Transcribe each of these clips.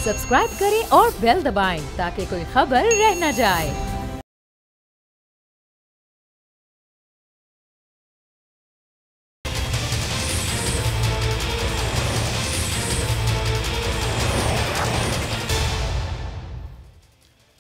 Subscribe करें और bell दबाएं ताकि कोई खबर रह न जाए।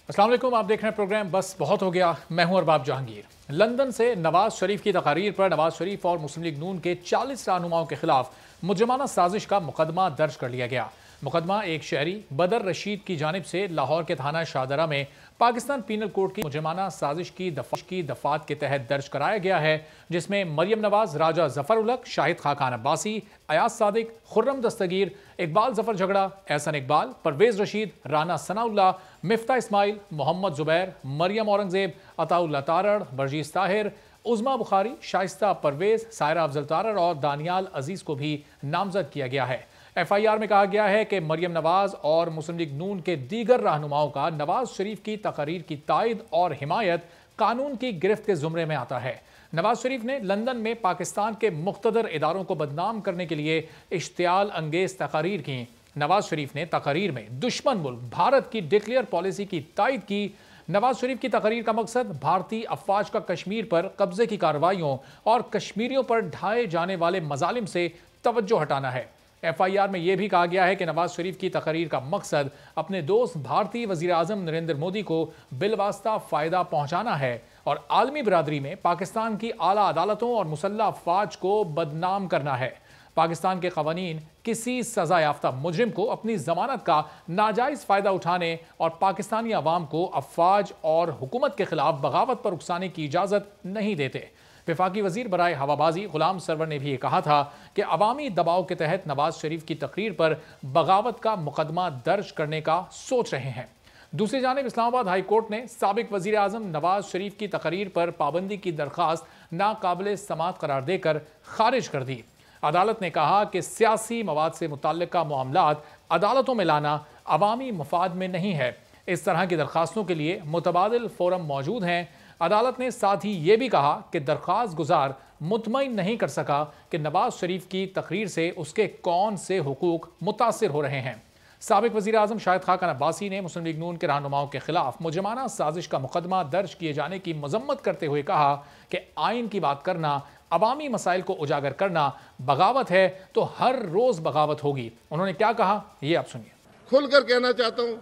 अस्सलाम वालेकुम, आप देख रहे हैं प्रोग्राम बस बहुत हो गया। मैं हूं अरबाब जहांगीर। लंदन से नवाज शरीफ की तकारीर पर नवाज शरीफ और मुस्लिम लीग नून के 40 रहनुमाओं के खिलाफ मुजरिमाना साजिश का मुकदमा दर्ज कर लिया गया। मुकदमा एक शहरी बदर रशीद की जानिब से लाहौर के थाना शाहदरा में पाकिस्तान पीनल कोड की मुजरिमाना साजिश की दफात के तहत दर्ज कराया गया है, जिसमें मरियम नवाज, राजा जफर उलक, शाहिद खान अब्बासी, अयाज सादिक, खुर्रम दस्तगीर, इकबाल जफर झगड़ा, एहसन इकबाल, परवेज रशीद, राना सनाउल्ला, मिफ्ता इस्माइल, मोहम्मद जुबैर, मरियम औरंगजेब, अताउल्ला तारड़, बर्जीस ताहिर, उज़मा बुखारी, शाइस्ता परवेज, सायरा अफजल तारड़ और दानियाल अजीज को भी नामजद किया गया है। FIR में कहा गया है कि मरियम नवाज और मुस्लिम लीग नून के दीगर रहनुमाओं का नवाज शरीफ की तकरीर की तायद और हिमायत कानून की गिरफ्त के जुमरे में आता है। नवाज शरीफ ने लंदन में पाकिस्तान के मुख्तदर इदारों को बदनाम करने के लिए इश्तियाल अंगेज तकरीर की। नवाज शरीफ ने तकरीर में दुश्मन मुल्क भारत की डिक्लेयर पॉलिसी की तायद की। नवाज शरीफ की तकरीर का मकसद भारतीय अफवाज का कश्मीर पर कब्जे की कार्रवाइयों और कश्मीरियों पर ढाए जाने वाले मजालिम से तवज्जो हटाना है। FIR में यह भी कहा गया है कि नवाज शरीफ की तकरीर का मकसद अपने दोस्त भारतीय वजीर आजम नरेंद्र मोदी को बिलवास्ता फायदा पहुंचाना है और आलमी बिरादरी में पाकिस्तान की आला अदालतों और मुसल्लह अफवाज को बदनाम करना है। पाकिस्तान के कवानीन किसी सजा याफ्ता मुजरिम को अपनी जमानत का नाजायज फायदा उठाने और पाकिस्तानी अवाम को अफवाज और हुकूमत के खिलाफ बगावत पर उकसाने की इजाजत नहीं देते। वफाकी वजीर बराए हवाबाजी गुलाम सरवर ने भी ये कहा था कि अवामी दबाव के तहत नवाज शरीफ की तकरीर पर बगावत का मुकदमा दर्ज करने का सोच रहे हैं। दूसरी जानिब इस्लामाबाद हाई कोर्ट ने साबिक वजीर आजम नवाज शरीफ की तकरीर पर पाबंदी की दरख्वास्त नाकाबिल समाअत करार देकर खारिज कर दी। अदालत ने कहा कि सियासी मवाद से मुतल्लिका मामलात अदालतों में लाना अवामी मफाद में नहीं है। इस तरह की दरख्वास्तों के लिए मुतबादिल फोरम मौजूद हैं। अदालत ने साथ ही ये भी कहा कि दरख्वास्त गुजार मुतमईन नहीं कर सका कि नवाज शरीफ की तकरीर से उसके कौन से हुकूक मुतासिर हो रहे हैं। साबिक वजीर आजम शाहिद खान अब्बासी ने मुस्लिम लीग नून के रहनुमाओं के खिलाफ मुजरिमाना साजिश का मुकदमा दर्ज किए जाने की मजम्मत करते हुए कहा कि आइन की बात करना, अवामी मसाइल को उजागर करना बगावत है तो हर रोज बगावत होगी। उन्होंने क्या कहा, ये आप सुनिए। खुलकर कहना चाहता हूं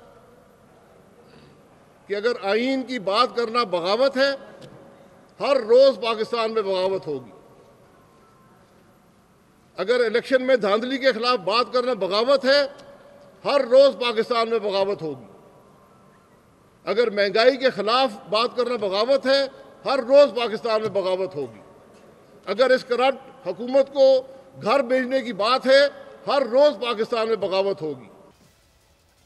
कि अगर आइन की बात करना बगावत है, हर रोज पाकिस्तान में बगावत होगी। अगर इलेक्शन में धांधली के खिलाफ बात करना बगावत है, हर रोज पाकिस्तान में बगावत होगी। अगर महंगाई के खिलाफ बात करना बगावत है, हर रोज पाकिस्तान में बगावत होगी। अगर इस करप्ट हुकूमत को घर भेजने की बात है, हर रोज पाकिस्तान में बगावत होगी।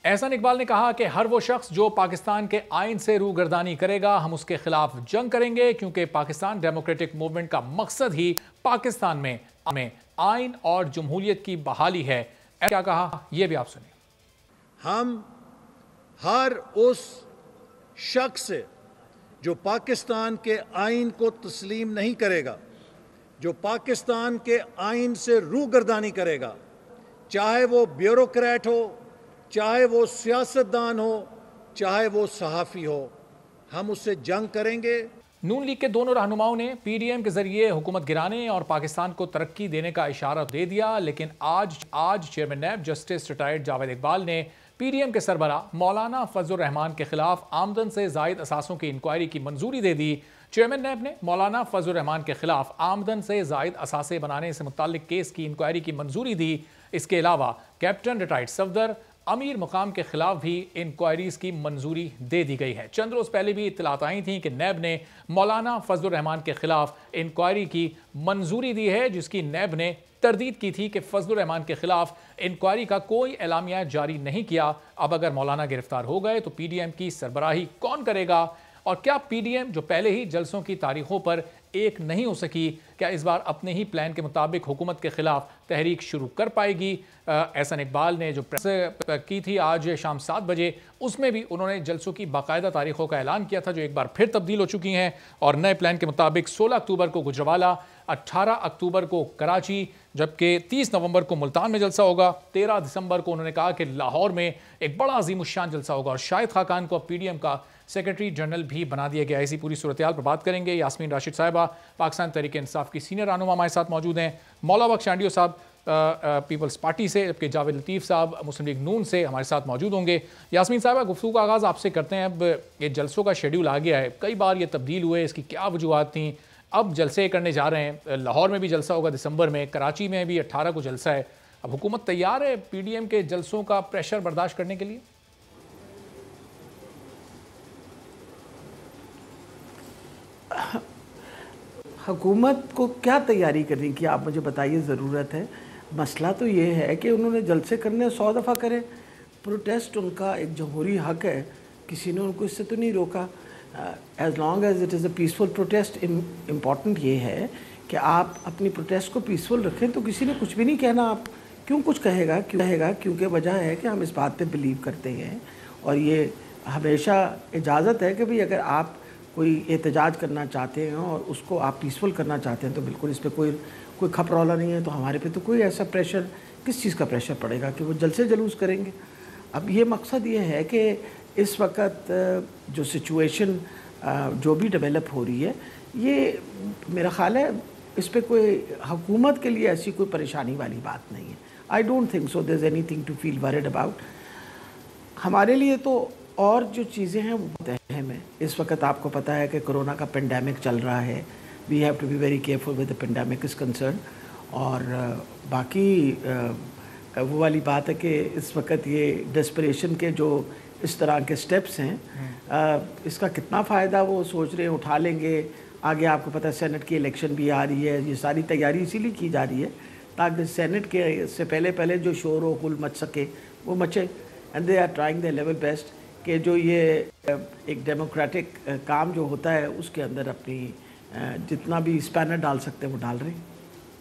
एहसन इकबाल ने कहा कि हर वो शख्स जो पाकिस्तान के आइन से रूगर्दानी करेगा, हम उसके खिलाफ जंग करेंगे, क्योंकि पाकिस्तान डेमोक्रेटिक मूवमेंट का मकसद ही पाकिस्तान में आइन और जमहूरियत की बहाली है। क्या कहा, यह भी आप सुनिए। हम हर उस शख्स से जो पाकिस्तान के आइन को तस्लीम नहीं करेगा, जो पाकिस्तान के आइन से रूगर्दानी करेगा, चाहे वो ब्यूरोक्रेट हो, चाहे वो सियासतदान हो, चाहे वो सहाफ़ी हो, हम उससे जंग करेंगे। नून लीग के दोनों रहनुमाओं ने PDM के जरिए हुकूमत गिराने और पाकिस्तान को तरक्की देने का इशारा दे दिया, लेकिन आज chairman NAB justice retired Javed Iqbal ने PDM के सरबरा मौलाना फजलुर रहमान के खिलाफ आमदन से जायद असासों की इंक्वायरी की मंजूरी दे दी। चेयरमैन नैब ने मौलाना फजलुर रहमान के खिलाफ आमदन से जायद असासे बनाने से मुताल्लिक केस की इंक्वायरी की मंजूरी दी। इसके अलावा कैप्टन रिटायर्ड सफदर अमीर मुकाम के खिलाफ भी इंक्वायरीज की मंजूरी दे दी गई है। चंद रोज पहले भी इत्तलात आई थी कि नैब ने मौलाना फजलुर रहमान के खिलाफ इंक्वायरी की मंजूरी दी है, जिसकी नैब ने तरदीद की थी कि फजलुर रहमान के खिलाफ इंक्वायरी का कोई एलामिया जारी नहीं किया। अब अगर मौलाना गिरफ्तार हो गए तो PDM की सरबराही कौन करेगा, और क्या PDM जो पहले ही जलसों की तारीखों पर एक नहीं हो सकी, क्या इस बार अपने ही प्लान के मुताबिक हुकूमत के खिलाफ तहरीक शुरू कर पाएगी? एहसन इकबाल ने जो प्रेस की थी आज शाम 7 बजे, उसमें भी उन्होंने जलसों की बाकायदा तारीखों का ऐलान किया था, जो एक बार फिर तब्दील हो चुकी हैं और नए प्लान के मुताबिक 16 अक्टूबर को गुजरावाला, 18 अक्टूबर को कराची, जबकि 30 नवंबर को मुल्तान में जलसा होगा। 13 दिसंबर को उन्होंने कहा कि लाहौर में एक बड़ा अजीमुशान जलसा होगा और शाहिद खाकान को अब पीडीएम का सेक्रेटरी जनरल भी बना दिया गया। इसी पूरी सूरत हाल पर बात करेंगे। यास्मीन राशिद साहिबा पाकिस्तान तहरीक इंसाफ की सीनियर रहनुमा हमारे साथ मौजूद हैं। मौला बख्श आंडियो साहब पीपल्स पार्टी से, जबकि जावेद लतीफ़ साहब मुस्लिम लीग नून से हमारे साथ मौजूद होंगे। यास्मीन साहबा, गुफ्तगू का आगाज़ आपसे करते हैं। अब ये जलसों का शेड्यूल आ गया है, कई बार ये तब्दील हुए, इसकी क्या वजूहत थी? अब जलसे करने जा रहे हैं। लाहौर में भी जलसा होगा दिसंबर में, कराची में भी 18 को जलसा है। अब हुकूमत तैयार है पीडीएम के जलसों का प्रेशर बर्दाश्त करने के लिए? हुकूमत को क्या तैयारी करने की आप मुझे बताइए ज़रूरत है। मसला तो ये है कि उन्होंने जलसे करने 100 दफ़ा करें। प्रोटेस्ट उनका एक जमहूरी हक है, किसी ने उनको इससे तो नहीं रोका। As long as it is a peaceful protest. Important ये है कि आप अपनी प्रोटेस्ट को पीसफुल रखें, तो किसी ने कुछ भी नहीं कहना। आप क्यों कुछ कहेगा? क्योंकि वजह है कि हम इस बात पे बिलीव करते हैं और ये हमेशा इजाज़त है कि भाई अगर आप कोई एहतजाज करना चाहते हैं और उसको आप पीसफुल करना चाहते हैं तो बिल्कुल इस पर कोई खपरौला नहीं है। तो हमारे पे तो कोई ऐसा प्रेशर, किस चीज़ का प्रेशर पड़ेगा कि वो जलसे जलूस करेंगे। अब ये मकसद ये है कि इस वक्त जो सिचुएशन जो भी डेवलप हो रही है, ये मेरा ख़्याल है इस पर कोई हुकूमत के लिए ऐसी कोई परेशानी वाली बात नहीं है। I don't think so there is anything to feel worried about. हमारे लिए तो और जो चीज़ें हैं वो बहुत अहम है। इस वक्त आपको पता है कि कोरोना का पेंडेमिक चल रहा है। We have to be very careful with the pandemic is concern. और बाकी वो वाली बात है कि इस वक्त ये डेस्परेशन के जो इस तरह के स्टेप्स हैं, इसका कितना फ़ायदा वो सोच रहे हैं उठा लेंगे। आगे आपको पता है सेनेट की इलेक्शन भी आ रही है। ये सारी तैयारी इसीलिए की जा रही है ताकि सेनेट के से पहले जो शोर व गुल मच सके वो मचे। And they are trying the level best कि जो ये एक डेमोक्रेटिक काम जो होता है उसके अंदर अपनी जितना भी स्पैनर डाल सकते हैं वो डाल रहे हैं।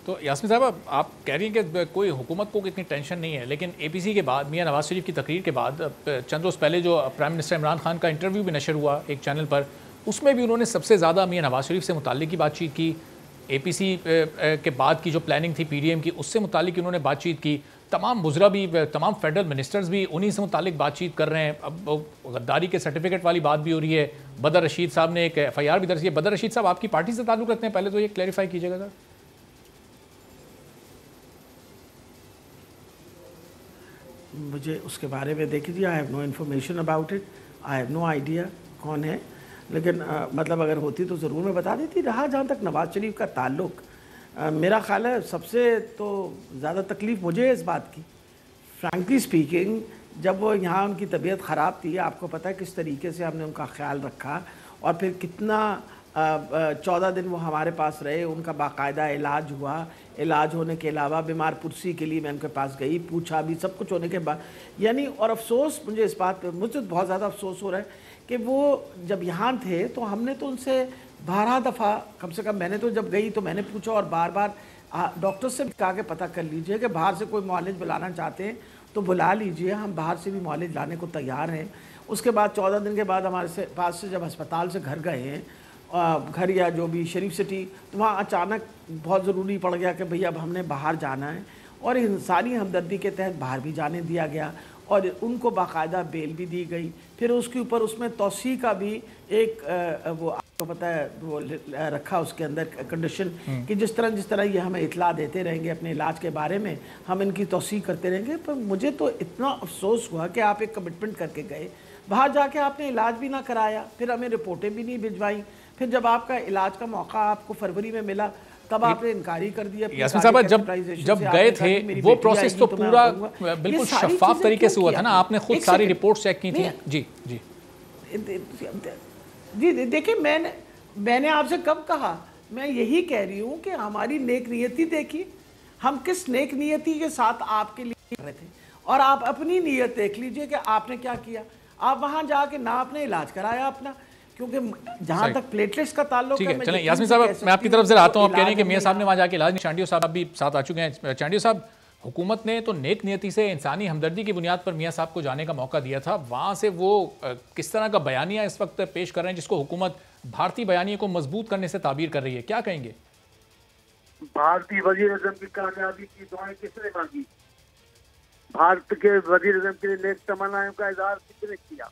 तो यास्मीन साहब, आप कह रही हैं कि कोई हुकूमत को इतनी टेंशन नहीं है, लेकिन एपीसी के बाद मियां नवाज शरीफ की तकरीर के बाद चंद रोज़ पहले जो प्राइम मिनिस्टर इमरान खान का इंटरव्यू भी नशर हुआ एक चैनल पर, उसमें भी उन्होंने सबसे ज़्यादा मियां नवाज शरीफ से मुताल्लिक की बातचीत की। एपीसी के बाद की जो प्लानिंग थी पीडीएम की, उससे मुताल्लिक उन्होंने बातचीत की। तमाम बुज़रा भी, तमाम फेडरल मिनिस्टर्स भी उन्हीं से मुताल्लिक बातचीत कर रहे हैं। अब गद्दारी के सर्टिफिकेट वाली बात भी हो रही है। बदर रशीद साहब ने एक FIR भी दर्ज की। बदर रशीद साहब आपकी पार्टी से ताल्लुक़ रखते हैं, पहले तो ये क्लैरिफाई कीजिएगा सर। मुझे उसके बारे में देखिए, I have no information about it, I have no idea कौन है। लेकिन मतलब अगर होती तो ज़रूर मैं बता देती। रहा जहाँ तक नवाज़ शरीफ का ताल्लुक़, मेरा ख़्याल है सबसे तो ज़्यादा तकलीफ़ मुझे है इस बात की, फ्रैंकली स्पीकिंग, जब वो यहाँ उनकी तबीयत ख़राब थी, आपको पता है किस तरीके से हमने उनका ख्याल रखा और फिर कितना 14 दिन वो हमारे पास रहे। उनका बाकायदा इलाज हुआ। इलाज होने के अलावा बीमार पुरसी के लिए मैं उनके पास गई, पूछा भी, सब कुछ होने के बाद यानी। और अफसोस मुझे इस बात पर, मुझे बहुत ज़्यादा अफसोस हो रहा है कि वो जब यहाँ थे तो हमने तो उनसे 12 दफ़ा, कम से कम मैंने तो जब गई तो मैंने पूछा और बार बार डॉक्टर से कहा कि पता कर लीजिए कि बाहर से कोई मुआलिज बुलाना चाहते हैं तो बुला लीजिए, हम बाहर से भी मुआलिज लाने को तैयार हैं। उसके बाद 14 दिन के बाद हमारे पास से जब अस्पताल से घर गए हैं, घर या जो भी शरीफ सिटी, तो वहाँ अचानक बहुत ज़रूरी पड़ गया कि भैया अब हमने बाहर जाना है और इंसानी हमदर्दी के तहत बाहर भी जाने दिया गया और उनको बाकायदा बेल भी दी गई। फिर उसके ऊपर उसमें तौसी का भी एक वो आपको पता है वो रखा उसके अंदर कंडीशन कि जिस तरह ये हमें इतला देते रहेंगे अपने इलाज के बारे में, हम इनकी तौसी करते रहेंगे। पर मुझे तो इतना अफसोस हुआ कि आप एक कमिटमेंट करके गए, बाहर जाके आपने इलाज भी ना कराया, फिर हमें रिपोर्टें भी नहीं भिजवाई, फिर जब आपका इलाज का मौका आपको फरवरी में मिला तब आपने इनकारी कर दिया। यास्मीन साहब, जब गए थे वो प्रोसेस तो पूरा बिल्कुल शफाफ तरीके से हुआ था ना, आपने खुद सारी रिपोर्ट चेक की थी। जी जी जी देखिए, मैंने आपसे कब कहा, मैं यही कह रही हूँ कि हमारी नेक नियति देखिए, हम किस नेक नियति के साथ आपके लिए कर रहे थे और आप अपनी नीयत देख लीजिए कि आपने क्या किया। आप वहाँ जाके ना आपने इलाज कराया अपना, क्योंकि जहाँ तक प्लेटलेट्स का ताल्लुक है। चलें यास्मीन साहब, मैं आपकी तरफ से आता हूँ। आप कह रहे हैं कि मियां साहब ने वहाँ जाके इलाज नहीं। चांडियो साहब भी साथ आ चुके हैं। चांडियो साहब, हुकूमत ने तो नेक नियति से इंसानी हमदर्दी की बुनियाद पर मियां साहब को जाने का मौका दिया था। वहाँ से वो किस तरह का बयानिया इस वक्त पेश कर रहे हैं जिसको हुकूमत भारतीय बयानिए को मजबूत करने से ताबीर कर रही है, क्या कहेंगे? भारतीय वजीर आजम की कामयाबी की दुआएं किसने मांगी? भारत के वजीर आजम के लिए नेक तमन्नाओं का इजहार किसने किया?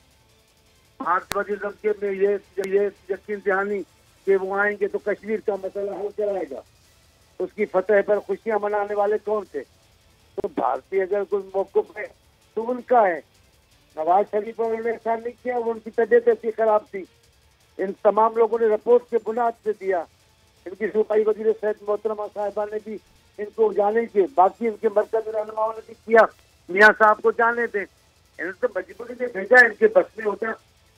भारत वजीर आजम के में ये यकीन दहानी कि वो आएंगे तो कश्मीर का मसला हल कराएगा, उसकी फतह पर खुशियां मनाने वाले कौन थे? तो भारतीय अगर कोई मौक़िफ़ है तो उनका है। नवाज शरीफ और उन्होंने ऐसा नहीं किया, वो उनकी तबीयत ऐसी खराब थी। इन तमाम लोगों ने रिपोर्ट के बुनियाद से दिया। इनकी सूबाई वजीर सेहत मोहतरमा साहिबा ने भी इनको जाने के, बाकी इनके मरकज़ रहनुमाओं ने भी किया, मियाँ साहब को जाने दें। इन्होंने तो मजबूरी में भेजा, इनके बस में होता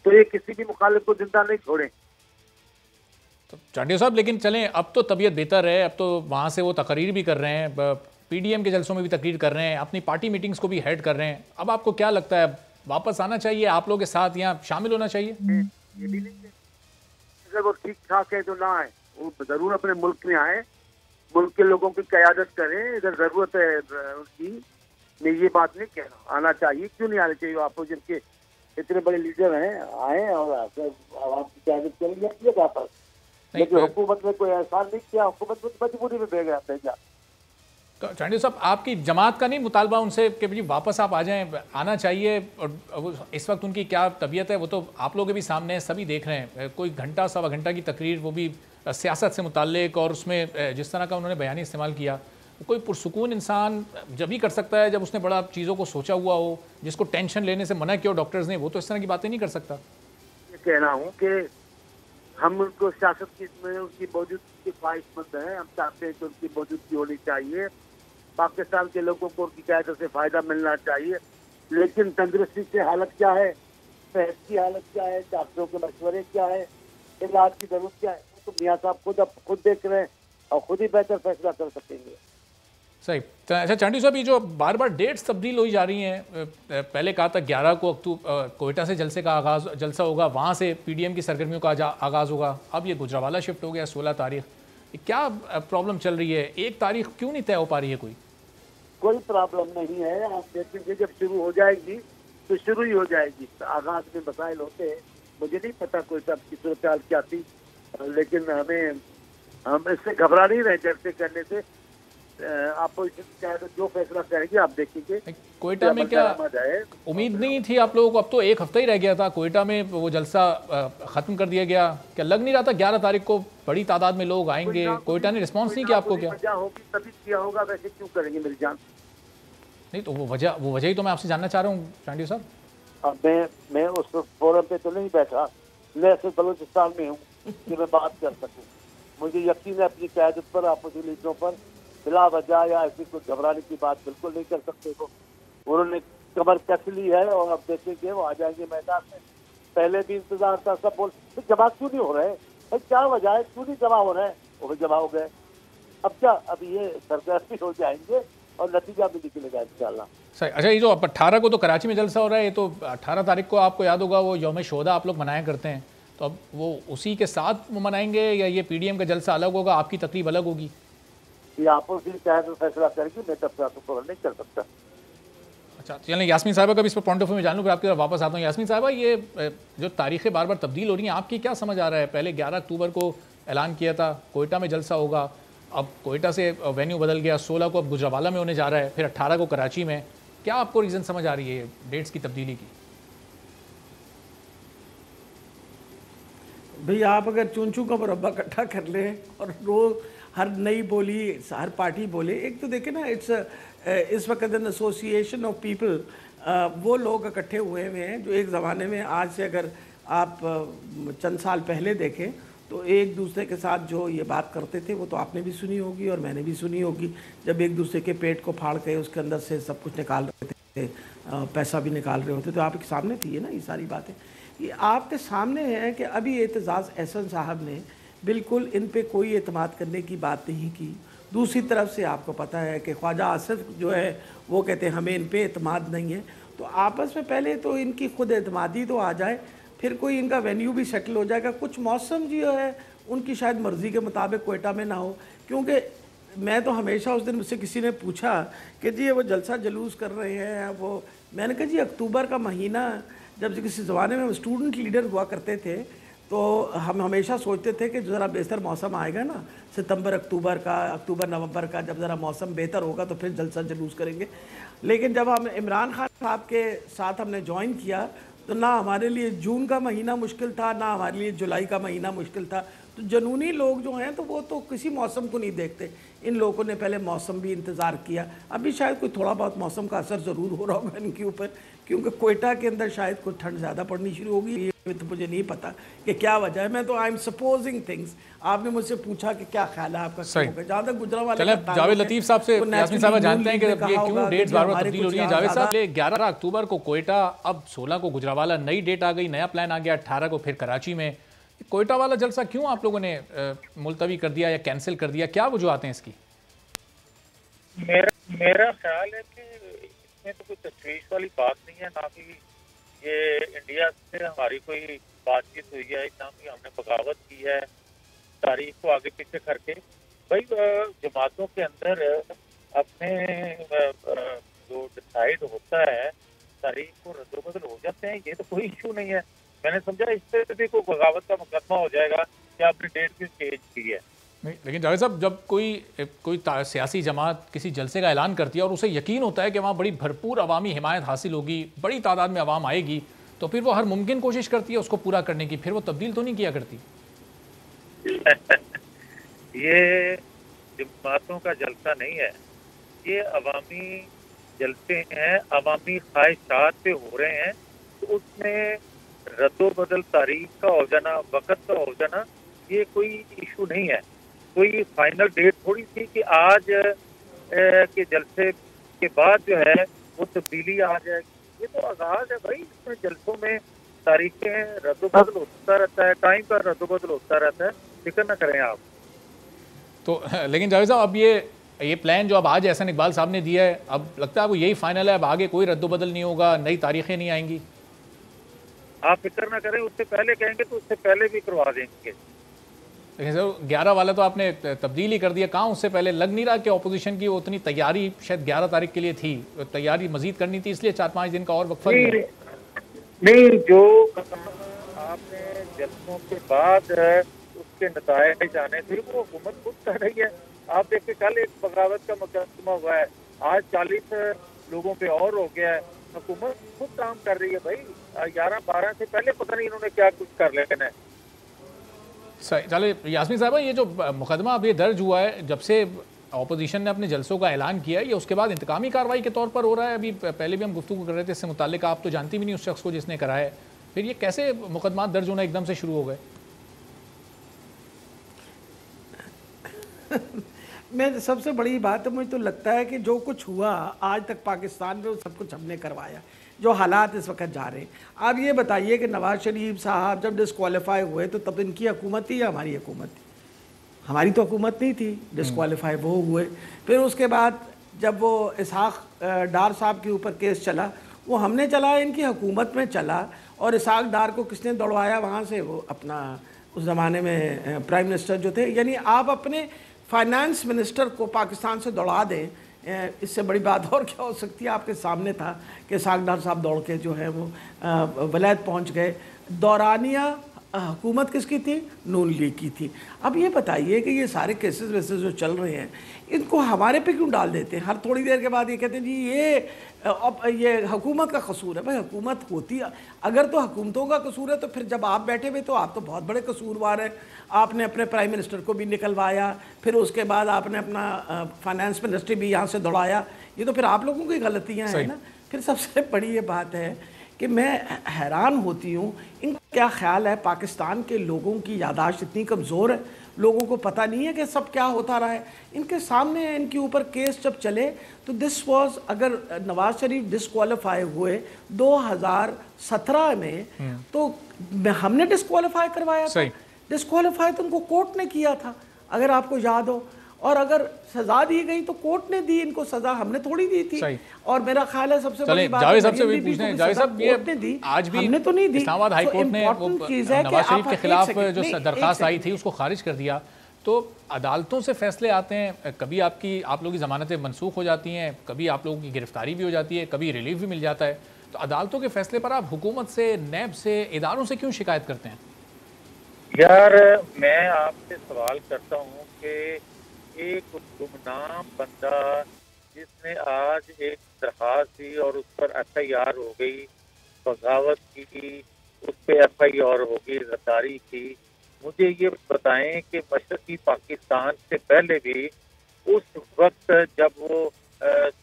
तो ये किसी भी मुखालिफ को जिंदा नहीं छोड़े। तो चांडिया साहब, लेकिन चलें, अब तो तबीयत बेहतर है, अब तो वहाँ से वो तकरीर भी कर रहे हैं, पीडीएम के जलसों में भी तकरीर कर रहे हैं, अपनी पार्टी मीटिंग्स को भी हेड कर रहे हैं। अब आपको क्या लगता है, वापस आना चाहिए, आप लोगों के साथ यहाँ शामिल होना चाहिए? ये भी नहीं है, अगर वो ठीक ठाक है तो ना आए, वो जरूर अपने मुल्क में आए, मुल्क के लोगों की क़यादत करें। अगर जरूरत है उनकी, मैं ये बात नहीं कह रहा आना चाहिए, क्यों नहीं आना चाहिए? अपोजिशन के इतने बड़े लीडर हैं, आए और आवाम की क़यादत करेंगे अपनी जगह पर। लेकिन हुकूमत ने कोई एहसान नहीं किया, हुकूमत में मजबूरी में भेजा। तो चांडिया साहब, आपकी जमात का नहीं मुतालबा उनसे कि भाई वापस आप आ जाएं, आना चाहिए? और इस वक्त उनकी क्या तबीयत है वो तो आप लोग भी सामने हैं, सभी देख रहे हैं। कोई घंटा सवा घंटा की तकरीर, वो भी सियासत से मुताल्लिक, और उसमें जिस तरह का उन्होंने बयानी इस्तेमाल किया, कोई पुरसुकून इंसान जब ही कर सकता है जब उसने बड़ा चीज़ों को सोचा हुआ हो, जिसको टेंशन लेने से मना किया डॉक्टर्स ने, वो तो इस तरह की बातें नहीं कर सकता। ये कह रहा हूँ कि हम उनको सियासत की में उनकी मौजूदगी की ख्वाहिशमंद है, हम चाहते हैं कि उनकी मौजूदगी होनी चाहिए, पाकिस्तान के लोगों को उनकी क़यादत से फ़ायदा मिलना चाहिए। लेकिन तंदुरुस्ती से हालत क्या है, सेहत की हालत क्या है, डॉक्टरों के मशवरे क्या है, इलाज की ज़रूरत क्या है, तो मियाँ साहब खुद देख रहे हैं और खुद ही बेहतर फैसला कर सकेंगे। सही। अच्छा चांडिया साहब, ये जो बार बार डेट्स तब्दील हो जा रही हैं, पहले कहा था 11 को कोयटा से जलसा होगा, वहाँ से पीडीएम की सरगर्मियों का आगाज़ होगा, अब ये गुजरावाला शिफ्ट हो गया 16 तारीख। क्या प्रॉब्लम चल रही है? एक तारीख क्यों नहीं तय हो पा रही है? कोई प्रॉब्लम नहीं है, आप देखेंगे जब शुरू हो जाएगी तो शुरू ही हो जाएगी। आगाज में मसाइल होते हैं, मुझे नहीं पता कोई सब की सूरत हाल क्या थी, लेकिन हम इससे घबरा नहीं रहे जैसे करने से। अपोजिशन जो फैसला करेंगे आप देखेंगे। कोयटा में क्या उम्मीद नहीं थी आप लोगों को? अब तो एक हफ्ता ही रह गया था, कोयटा में वो जलसा ख़त्म कर दिया गया, क्या लग नहीं रहा था 11 तारीख को बड़ी तादाद में लोग आएंगे? कोयटा ने रिस्पॉन्स नहीं किया आपको? क्या वजह होगी तभी किया होगा, वैसे क्यों करेंगे मेरी जान? नहीं तो वो वजह ही तो मैं आपसे जानना चाह रहा हूँ चांडिया साहब। अब मैं उस फोरम पे तो नहीं बैठा, मैं सिर्फ बलूचिस्तान में हूँ कि मैं बात कर सकूँ। मुझे यकीन है अपनी क़यादत पर, अपोजिशन लीडरों पर, बिला वजह या ऐसी कुछ घबराने की बात बिल्कुल नहीं कर सकते। को उन्होंने कमर कस ली है और अब देखेंगे वो आ जाएंगे मैदान में। पहले भी इंतजार था, सब बोल जमा क्यों नहीं हो रहे, क्या वजह है, क्यों नहीं जमा हो रहे हैं? वो भी जमा हो गए। अब क्या, अब ये सरगर्मी हो जाएंगे और नतीजा भी निकलेगा इंशाल्लाह। सही। अच्छा, ये जो 18 को तो कराची में जलसा हो रहा है, ये तो 18 तारीख को आपको याद होगा वो यौम शोहदा आप लोग मनाया करते हैं, तो अब वो उसी के साथ मनाएंगे या ये पीडीएम का जलसा अलग होगा, आपकी तकरीब अलग होगी? ये अपोजिशन चाहे तो फैसला करेगी, मैं तब तो नहीं कर सकता। अच्छा, चलें यास्मीन साहिबा का भी इस पर पॉइंट ऑफ व्यू में जान लूँ, फिर आपकी तरफ वापस आता हूँ। यास्मीन साहिबा, ये जो तारीखें बार बार तब्दील हो रही हैं, आपकी क्या समझ आ रहा है? पहले 11 अक्टूबर को ऐलान किया था कोयटा में जलसा होगा, अब कोयटा से वेन्यू बदल गया, 16 को अब गुजरावाला में होने जा रहा है, फिर 18 को कराची में। क्या आपको रीज़न समझ आ रही है डेट्स की तब्दीली की? भैया आप अगर चूंचू का मुरब्बा इकट्ठा कर लें और रोज हर नई बोली हर पार्टी बोले, एक तो देखे ना, इस वक्त एन एसोसिएशन ऑफ पीपल, वो लोग इकट्ठे हुए हैं जो एक ज़माने में, आज से अगर आप चंद साल पहले देखें तो एक दूसरे के साथ जो ये बात करते थे वो तो आपने भी सुनी होगी और मैंने भी सुनी होगी, जब एक दूसरे के पेट को फाड़ के उसके अंदर से सब कुछ निकाल रहे थे, पैसा भी निकाल रहे होते, तो आपके सामने थी है ना ये सारी बातें। ये आपके सामने है कि अभी एतजाज़ एहसन साहब ने बिल्कुल इन पे कोई एतमाद करने की बात नहीं की। दूसरी तरफ से आपको पता है कि ख्वाजा आसिफ जो है वो कहते हैं हमें इन पे एतमाद नहीं है। तो आपस में पहले तो इनकी खुद एतमादी तो आ जाए, फिर कोई इनका वेन्यू भी सेटल हो जाएगा। कुछ मौसम जो है उनकी शायद मर्ज़ी के मुताबिक कोयटा में ना हो, क्योंकि मैं तो हमेशा, उस दिन मुझसे किसी ने पूछा कि जी वो जलसा जलूस कर रहे हैं, वो मैंने कहा जी अक्टूबर का महीना, जब किसी ज़माने में स्टूडेंट लीडर हुआ करते थे तो हम हमेशा सोचते थे कि ज़रा बेहतर मौसम आएगा ना, सितंबर अक्टूबर नवंबर का, जब ज़रा मौसम बेहतर होगा तो फिर जलसा जुलूस करेंगे। लेकिन जब हम इमरान खान साहब के साथ हमने ज्वाइन किया तो ना हमारे लिए जून का महीना मुश्किल था, ना हमारे लिए जुलाई का महीना मुश्किल था। तो जनूनी लोग जो हैं तो वो तो किसी मौसम को नहीं देखते। इन लोगों ने पहले मौसम भी इंतज़ार किया, अभी शायद कोई थोड़ा बहुत मौसम का असर ज़रूर हो रहा होगा इनके ऊपर, क्योंकि कोयटा के अंदर शायद कुछ ठंड ज़्यादा पड़नी शुरू होगी। ये तो मुझे नहीं पता कि क्या वजह है, मैं तो आई एम सपोजिंग थिंग्स। आपने मुझसे पूछा कि क्या ख्याल है आपका, जहाँ तक गुजरांवाले चले जावेद लतीफ़ साहब से यास्मीन साहब जानते हैं कि ये क्यों डेट्स बार बार तब्दील हो रही है। जावेद साहब, 11 अक्टूबर को कोयटा, अब 16 को गुजरांवाला, नई डेट आ गई, नया प्लान आ गया 18 को फिर कराची में। कोयटा वाला जलसा क्यों आप लोगों ने मुलतवी कर दिया या कैंसिल कर दिया, क्या वजूहत हैं इसकी? मेरा ख्याल है कि इसमें तो कोई तशवीश वाली बात नहीं है, ना कि ये इंडिया से हमारी कोई बातचीत हुई है, ना कि हमने बगावत की है तारीख को आगे पीछे करके। भाई जमातों के अंदर अपने जो डिसाइड होता है तारीख को रद्दोबदल हो जाते हैं, ये तो कोई इशू नहीं है। मैंने समझा इससे भी कोई बगावत का मुकदमा हो जाएगा कि आपने डेट क्यों चेंज की है। नहीं, लेकिन जावेद साहब, जब कोई सियासी जमात किसी जलसे का ऐलान करती है और उसे यकीन होता है कि वहाँ बड़ी भरपूर अवामी हिमायत हासिल होगी, बड़ी तादाद में अवाम आएगी, तो फिर वो हर मुमकिन कोशिश करती है उसको पूरा करने की, फिर वो तब्दील तो नहीं किया करती। ये जमातों का जलसा नहीं है, ये अवामी जलसे हैं, अवामी ख्वाहिशात पे हो रहे हैं। तो उसमें रद्दोबदल तारीख का हो जाना, वक्त का हो जाना, ये कोई इशू नहीं है। कोई फाइनल डेट थोड़ी थी कि आज के जलसे के बाद जो है वो तब्दीली आ जाएगी। ये तो आगाज है भाई, इसमें जलसों में तारीखें रद्दोबदल होता रहता है, टाइम का रद्दोबदल होता रहता है, फिक्र ना करें आप। तो लेकिन जावेद साहब, अब ये प्लान जो अब आज एहसन इकबाल साहब ने दिया है, अब लगता है आपको यही फाइनल है, अब आगे कोई रद्दोबदल नहीं होगा, नई तारीखें नहीं आएंगी? आप फिक्र ना करें, उससे पहले कहेंगे तो उससे पहले भी करवा देंगे। लेकिन सर 11 वाला तो आपने तब्दील ही कर दिया, कहाँ उससे पहले? लग नहीं रहा कि ऑपोजिशन की उतनी तैयारी शायद 11 तारीख के लिए थी, तैयारी मजीद करनी थी, इसलिए 4-5 दिन का और वक्फा नहीं, जो आपने जलसों के बाद उसके नतायज आने थे वो हुकूमत खुद कर रही है। आप देखिए कल एक बगावत का मुकदमा हुआ है, आज 40 लोगों पे और हो गया है। हुकूमत खुद काम कर रही है भाई, 11-12 से पहले पता नहीं इन्होंने क्या कुछ कर लेना है। सही। चले यास्मीन साहब, ये जो मुकदमा अब ये दर्ज हुआ है, जब से अपोजिशन ने अपने जलसों का ऐलान किया है, ये उसके बाद इंतकामी कार्रवाई के तौर पर हो रहा है? अभी पहले भी हम गुफ्तगू कर रहे थे इससे मुताल्लिक, आप तो जानती भी नहीं उस शख्स को जिसने कराया है, फिर ये कैसे मुकदमा दर्ज होना एकदम से शुरू हो गए? मैं सबसे बड़ी बात है, मुझे तो लगता है कि जो कुछ हुआ आज तक पाकिस्तान में, सब कुछ हमने करवाया। जो हालात इस वक्त जा रहे हैं, आप ये बताइए कि नवाज शरीफ साहब जब डिस्क्वालीफाई हुए तो तब इनकी हुकूमत थी या हमारी हुकूमत थी? हमारी तो हुकूमत नहीं थी, डिस्क्वालीफाई वो हुए। फिर उसके बाद जब वो इसहाक डार साहब के ऊपर केस चला, वो हमने चलाया, इनकी हुकूमत में चला। और इसहाक डार को किसने दौड़वाया वहाँ से? वो अपना उस ज़माने में प्राइम मिनिस्टर जो थे। यानी आप अपने फाइनेंस मिनिस्टर को पाकिस्तान से दौड़ा दें, इससे बड़ी बात और क्या हो सकती है? आपके सामने था कि इसहाक डार साहब दौड़ के जो है वो वलायत पहुंच गए। दौरानिया हुकूमत किसकी थी? नून लीग की थी। अब ये बताइए कि ये सारे केसेस वेसेस जो चल रहे हैं, इनको हमारे पे क्यों डाल देते हैं? हर थोड़ी देर के बाद ये कहते हैं जी ये हुकूमत का कसूर है। भाई हुकूमत होती है, अगर तो हुकूमतों का कसूर है तो फिर जब आप बैठे हुए तो आप तो बहुत बड़े कसूरवार हैं। आपने अपने प्राइम मिनिस्टर को भी निकलवाया, फिर उसके बाद आपने अपना फाइनेंस मिनिस्ट्री भी यहाँ से दौड़ाया। ये तो फिर आप लोगों की गलतियाँ हैं ना। फिर सबसे बड़ी ये बात है कि मैं हैरान होती हूँ, इनका क्या ख्याल है? पाकिस्तान के लोगों की यादाश्त इतनी कमज़ोर है, लोगों को पता नहीं है कि सब क्या होता रहा है। इनके सामने इनके ऊपर केस जब चले तो दिस वाज, अगर नवाज शरीफ डिस्क्वालीफाई हुए 2017 में तो हमने डिस्क्वालीफाई करवाया था। डिस्क्वालीफाई तो उनको कोर्ट ने किया था, अगर आपको याद हो। और अगर सजा दी गई तो कोर्ट ने दी इनको सजा, हमने थोड़ी दी थी। और मेरा ख्याल है सबसे बड़ी बात जावेद साहब से भी पूछना है, जावेद साहब ये आज भी हमने तो नहीं दी। इस्लामाबाद हाई कोर्ट ने नवाज शरीफ के खिलाफ जो दरखास्त आई थी उसको खारिज कर दिया। तो अदालतों से फैसले आते हैं, कभी आप लोगों की ज़मानतें मनसूख हो जाती हैं, कभी आप लोगों की गिरफ्तारी भी हो जाती है, कभी रिलीफ भी मिल जाता है। तो अदालतों के फैसले पर आप हुकूमत से, नैब से, इदारों से क्यों शिकायत करते हैं? यार मैं आपसे सवाल करता हूँ कि एक गुमनाम बंदा जिसने आज एक दरखास्त दी और उस पर FIR हो गई, बगावत की, उस पर FIR हो गई, गद्दारी की, मुझे ये बताएं कि मशरकी पाकिस्तान से पहले भी उस वक्त जब वो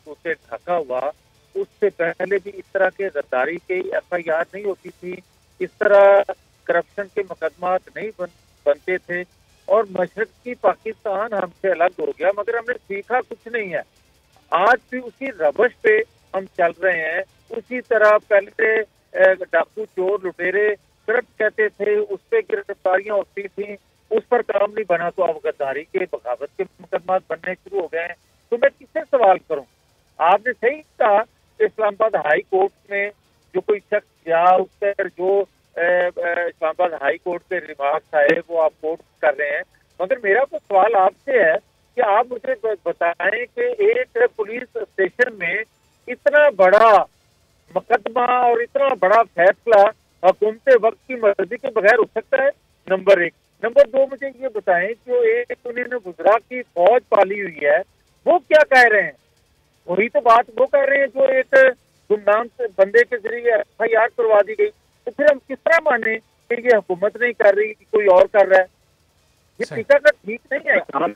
उसे ढका हुआ, उससे पहले भी इस तरह के गद्दारी के FIR नहीं होती थी, इस तरह करप्शन के मुकदमात नहीं बनते थे, और मशरकी पाकिस्तान हमसे अलग हो गया, मगर हमने सीखा कुछ नहीं है। आज भी उसी रवश पे हम चल रहे हैं, उसी तरह पहले डाकू, चोर, लुटेरे करप्ट कहते थे, उस पर गिरफ्तारियां होती थी, उस पर काम नहीं बना तो अब गद्दारी के, बगावत के मुकदमात बनने शुरू हो गए हैं। तो मैं किससे सवाल करूं? आपने सही कहा, इस्लामाबाद हाई कोर्ट में जो कोई शख्स या उस पर जो इस्लामाबाद हाई कोर्ट के रिमार्क्स आए वो आप कोर्ट कर रहे हैं, मगर मेरा कोई सवाल आपसे है कि आप मुझे बताएं कि एक पुलिस स्टेशन में इतना बड़ा मुकदमा और इतना बड़ा फैसला हुकूमत वक्त की मर्जी के बगैर हो सकता है? नंबर 1। नंबर 2, मुझे ये बताएं कि जो एक उन्होंने गुजरात की फौज पाली हुई है वो क्या कह रहे हैं? वही तो बात वो कह रहे हैं जो एक गुमनाम बंदे के जरिए FIR करवा दी गई। तो फिर हम किस तरह माने कि ये हुकूमत नहीं कर रही, कोई और कर रहा है? ये तरीका ठीक नहीं है। आप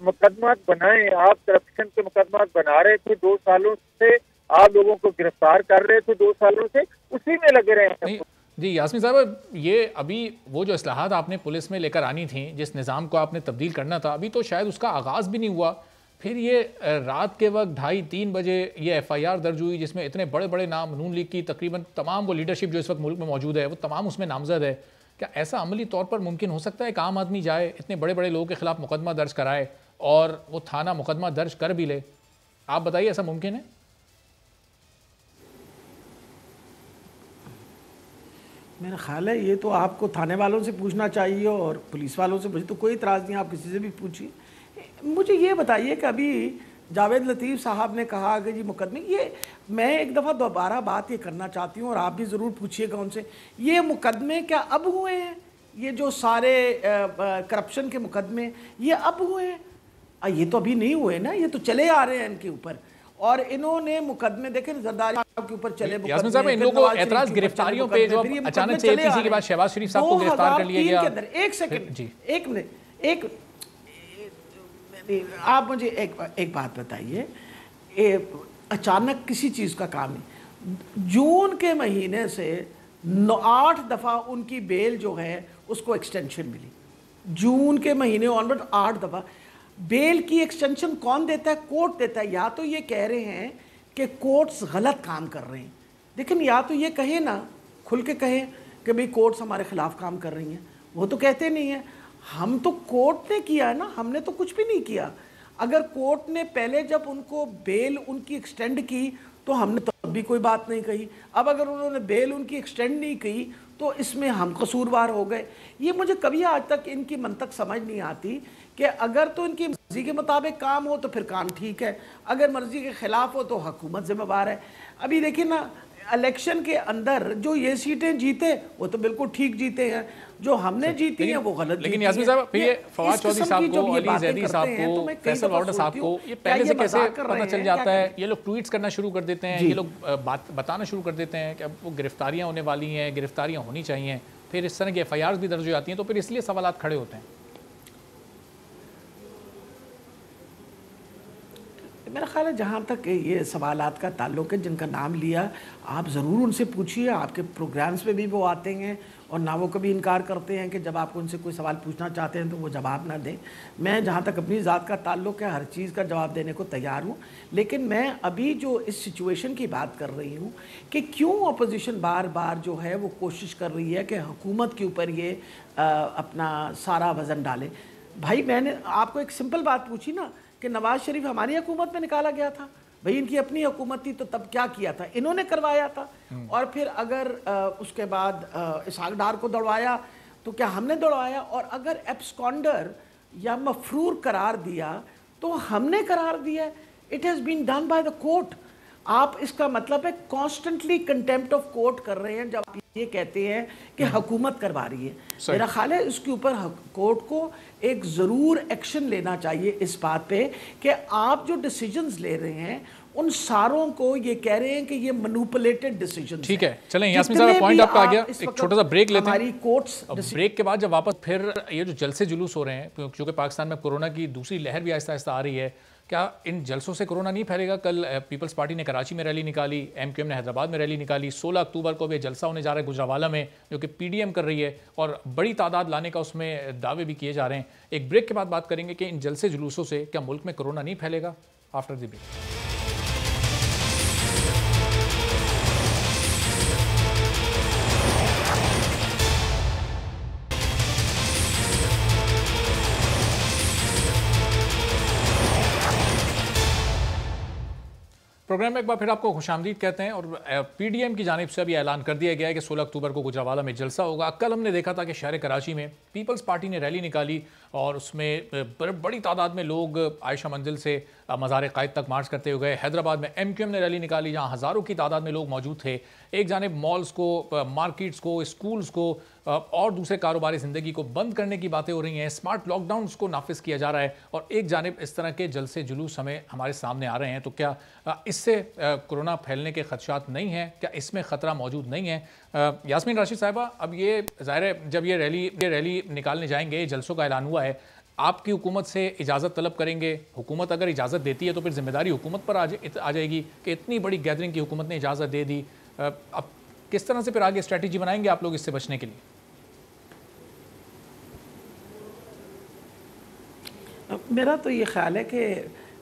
मुकदमात बनाए, आप करप्शन के मुकदमात बना रहे थे 2 सालों से, आप लोगों को गिरफ्तार कर रहे थे 2 सालों से, उसी में लगे रहे हैं। जी यास्मीन साहब, ये अभी वो जो इस्लाहात आपने पुलिस में लेकर आनी थी, जिस निज़ाम को आपने तब्दील करना था, अभी तो शायद उसका आगाज़ भी नहीं हुआ। फिर ये रात के वक्त 2:30-3 बजे ये FIR दर्ज हुई, जिसमें इतने बड़े बड़े नाम, नून लीग की तकरीबन तमाम वो लीडरशिप जो इस वक्त मुल्क में मौजूद है वो तमाम उसमें नामजद है। क्या ऐसा अमली तौर पर मुमकिन हो सकता है कि आम आदमी जाए, इतने बड़े बड़े लोगों के खिलाफ मुकदमा दर्ज कराए और वो थाना मुकदमा दर्ज कर भी ले? आप बताइए, ऐसा मुमकिन है? मेरा ख्याल है ये तो आपको थाने वालों से पूछना चाहिए और पुलिस वालों से पूछिए, तो कोई इतराज़ नहीं, आप किसी से भी पूछिए। मुझे ये बताइए कि अभी जावेद लतीफ़ साहब ने कहा कि जी मुकदमे, ये मैं एक दफ़ा दोबारा बात ये करना चाहती हूँ और आप भी ज़रूर पूछिएगा उनसे, ये मुकदमे क्या अब हुए हैं? ये जो सारे करप्शन के मुकदमे ये अब हुए हैं? ये तो अभी नहीं हुए ना, ये तो चले आ रहे हैं इनके ऊपर। और इन्होंने मुकदमे देखे जरदारी के ऊपर चले, यास्मीन साहब, इन लोगों को एतराज़ गिरफ्तारियों पे जो अचानक से APC के बाद शहबाज शरीफ साहब को गिरफ्तार कर लिया गया। एक सेकंड जी, एक मिनट, आप मुझे एक बात बताइए, अचानक किसी चीज़ का काम नहीं, जून के महीने से 8 दफ़ा उनकी बेल जो है उसको एक्सटेंशन मिली, जून के महीने ऑनवर्ड 8 दफ़ा। बेल की एक्सटेंशन कौन देता है? कोर्ट देता है। या तो ये कह रहे हैं कि कोर्ट्स गलत काम कर रहे हैं, लेकिन या तो ये कहे ना, खुल के कहे कि भाई कोर्ट्स हमारे खिलाफ काम कर रही हैं, वो तो कहते नहीं है। हम तो कोर्ट ने किया है ना, हमने तो कुछ भी नहीं किया। अगर कोर्ट ने पहले जब उनको बेल उनकी एक्सटेंड की तो हमने तब भी कोई बात नहीं कही, अब अगर उन्होंने बेल उनकी एक्सटेंड नहीं की तो इसमें हम कसूरवार हो गए। ये मुझे कभी आज तक इनकी मंतक समझ नहीं आती कि अगर तो इनकी मर्जी के मुताबिक काम हो तो फिर काम ठीक है, अगर मर्जी के खिलाफ हो तो हुकूमत जिम्मेवार है। अभी देखिए ना, इलेक्शन के अंदर जो ये सीटें जीते वो तो बिल्कुल ठीक जीते हैं, जो हमने जीती हैं वो गलत। लेकिन यास्मीन साहब, ये फवाद चौधरी साहब को, अली जैदी साहब को, फैसल वार्डर साहब को ये पहले से कैसे पता चल जाता है? ये लोग ट्वीट्स करना शुरू कर देते हैं, ये लोग बताना शुरू कर देते हैं कि अब वो गिरफ्तारियां होने वाली हैं, गिरफ्तारियां होनी चाहिए, फिर इस तरह की FIRs भी दर्ज हो जाती हैं, तो फिर इसलिए सवालात खड़े होते हैं। मेरा ख्याल है जहाँ तक ये सवालात का ताल्लुक़ है, जिनका नाम लिया, आप ज़रूर उनसे पूछिए, आपके प्रोग्राम्स पे भी वो आते हैं और ना वो कभी इनकार करते हैं कि जब आप उनसे कोई सवाल पूछना चाहते हैं तो वो जवाब ना दें। मैं जहाँ तक अपनी ज़ात का ताल्लुक़ है, हर चीज़ का जवाब देने को तैयार हूँ, लेकिन मैं अभी जो इस सिचुएशन की बात कर रही हूँ कि क्यों अपोजिशन बार बार जो है वो कोशिश कर रही है कि हुकूमत के ऊपर ये अपना सारा वज़न डाले। भाई मैंने आपको एक सिंपल बात पूछी ना कि नवाज़ शरीफ हमारी हुकूमत में निकाला गया था, भाई इनकी अपनी हुकूमत थी तो तब क्या किया था? इन्होंने करवाया था। और फिर अगर उसके बाद इसहाक डार को दौड़वाया तो क्या हमने दौड़वाया? और अगर एब्सकॉन्डर या मफरूर करार दिया तो हमने करार दिया। It has been done by the court. आप इसका मतलब है कॉन्स्टेंटली कंटेम्प्ट ऑफ कोर्ट कर रहे हैं। जब ये कहते हैं कि हुकूमत करवा रही है। मेरा ख्याल है इसके ऊपर कोर्ट को एक ज़रूर एक्शन लेना चाहिए इस बात पे कि आप जो डिसीजंस ले रहे हैं उन सारों को ये कह रहे हैं कि ये मैनिपुलेटेड डिसीजन। ठीक है, चलें यास्मीन साहब, पॉइंट आपका आ गया। एक छोटा सा ब्रेक लेते हैं। हमारी कोर्ट्स ब्रेक के बाद जब वापस फिर ये जो जलसे जुलूस हो रहे हैं, क्योंकि पाकिस्तान में कोरोना की दूसरी लहर भी आहिस्ता आहिस्ता आ रही है, क्या इन जलसों से कोरोना नहीं फैलेगा? कल पीपल्स पार्टी ने कराची में रैली निकाली, MQM ने हैदराबाद में रैली निकाली, 16 अक्टूबर को भी जलसा होने जा रहा है गुजरावाला में, जो कि PDM कर रही है और बड़ी तादाद लाने का उसमें दावे भी किए जा रहे हैं। एक ब्रेक के बाद बात करेंगे कि इन जलसे जुलूसों से क्या मुल्क में कोरोना नहीं फैलेगा। After the break. प्रोग्राम में एक बार फिर आपको खुशामदीद कहते हैं। और PDM की जानिब से अभी ऐलान कर दिया गया है कि 16 अक्टूबर को गुजरावाला में जलसा होगा। कल हमने देखा था कि शहर कराची में पीपल्स पार्टी ने रैली निकाली और उसमें बड़ी तादाद में लोग आयशा मंजिल से मज़ार क़ायद तक मार्च करते हुए गए। हैदराबाद में MQM ने रैली निकाली जहाँ हज़ारों की तादाद में लोग मौजूद थे। एक जानिब मॉल्स को, मार्केट्स को, स्कूल्स को और दूसरे कारोबारी ज़िंदगी को बंद करने की बातें हो रही हैं, स्मार्ट लॉकडाउन को नाफिज किया जा रहा है और एक जानिब इस तरह के जलसे जुलूस हमारे सामने आ रहे हैं। तो क्या इससे कोरोना फैलने के खदशात नहीं हैं? क्या इसमें ख़तरा मौजूद नहीं है? यास्मीन राशिद साहिबा, अब ये ज़ाहिर है जब ये रैली निकालने जाएंगे, जलसों का ऐलान हुआ है, आपकी हुकूमत से इजाज़त तलब करेंगे। हुकूमत अगर इजाज़त देती है तो फिर जिम्मेदारी हुकूमत पर आ जाएगी कि इतनी बड़ी गैदरिंग की हुकूमत ने इजाज़त दे दी। अब किस तरह से फिर आगे स्ट्रैटेजी बनाएंगे आप लोग इससे बचने के लिए? मेरा तो ये ख्याल है कि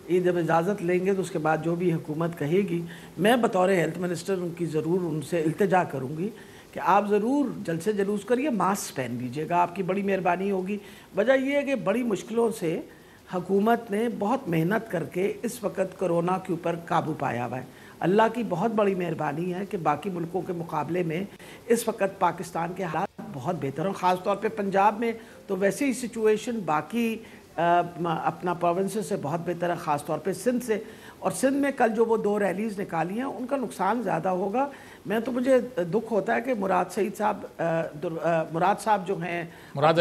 ये जब इजाज़त लेंगे तो उसके बाद जो भी हुकूमत कहेगी, मैं बतौर हेल्थ मिनिस्टर उनकी ज़रूर उनसे इल्तिजा करूँगी कि आप ज़रूर जल्द से जलूस करिए, मास्क पहन लीजिएगा, आपकी बड़ी मेहरबानी होगी। वजह यह है कि बड़ी मुश्किलों से हुकूमत ने बहुत मेहनत करके इस वक्त कोरोना के ऊपर काबू पाया हुआ है। अल्लाह की बहुत बड़ी मेहरबानी है कि बाकी मुल्कों के मुकाबले में इस वक्त पाकिस्तान के हालात बहुत बेहतर हैं। ख़ास तौर पे पंजाब में तो वैसे ही सिचुएशन बाकी अपना प्रोविंसेस से बहुत बेहतर है, ख़ास तौर पे सिंध से। और सिंध में कल जो वो 2 रैलीज़ निकाली हैं उनका नुकसान ज़्यादा होगा। मुझे दुख होता है कि मुराद साहब जो हैं, मुराद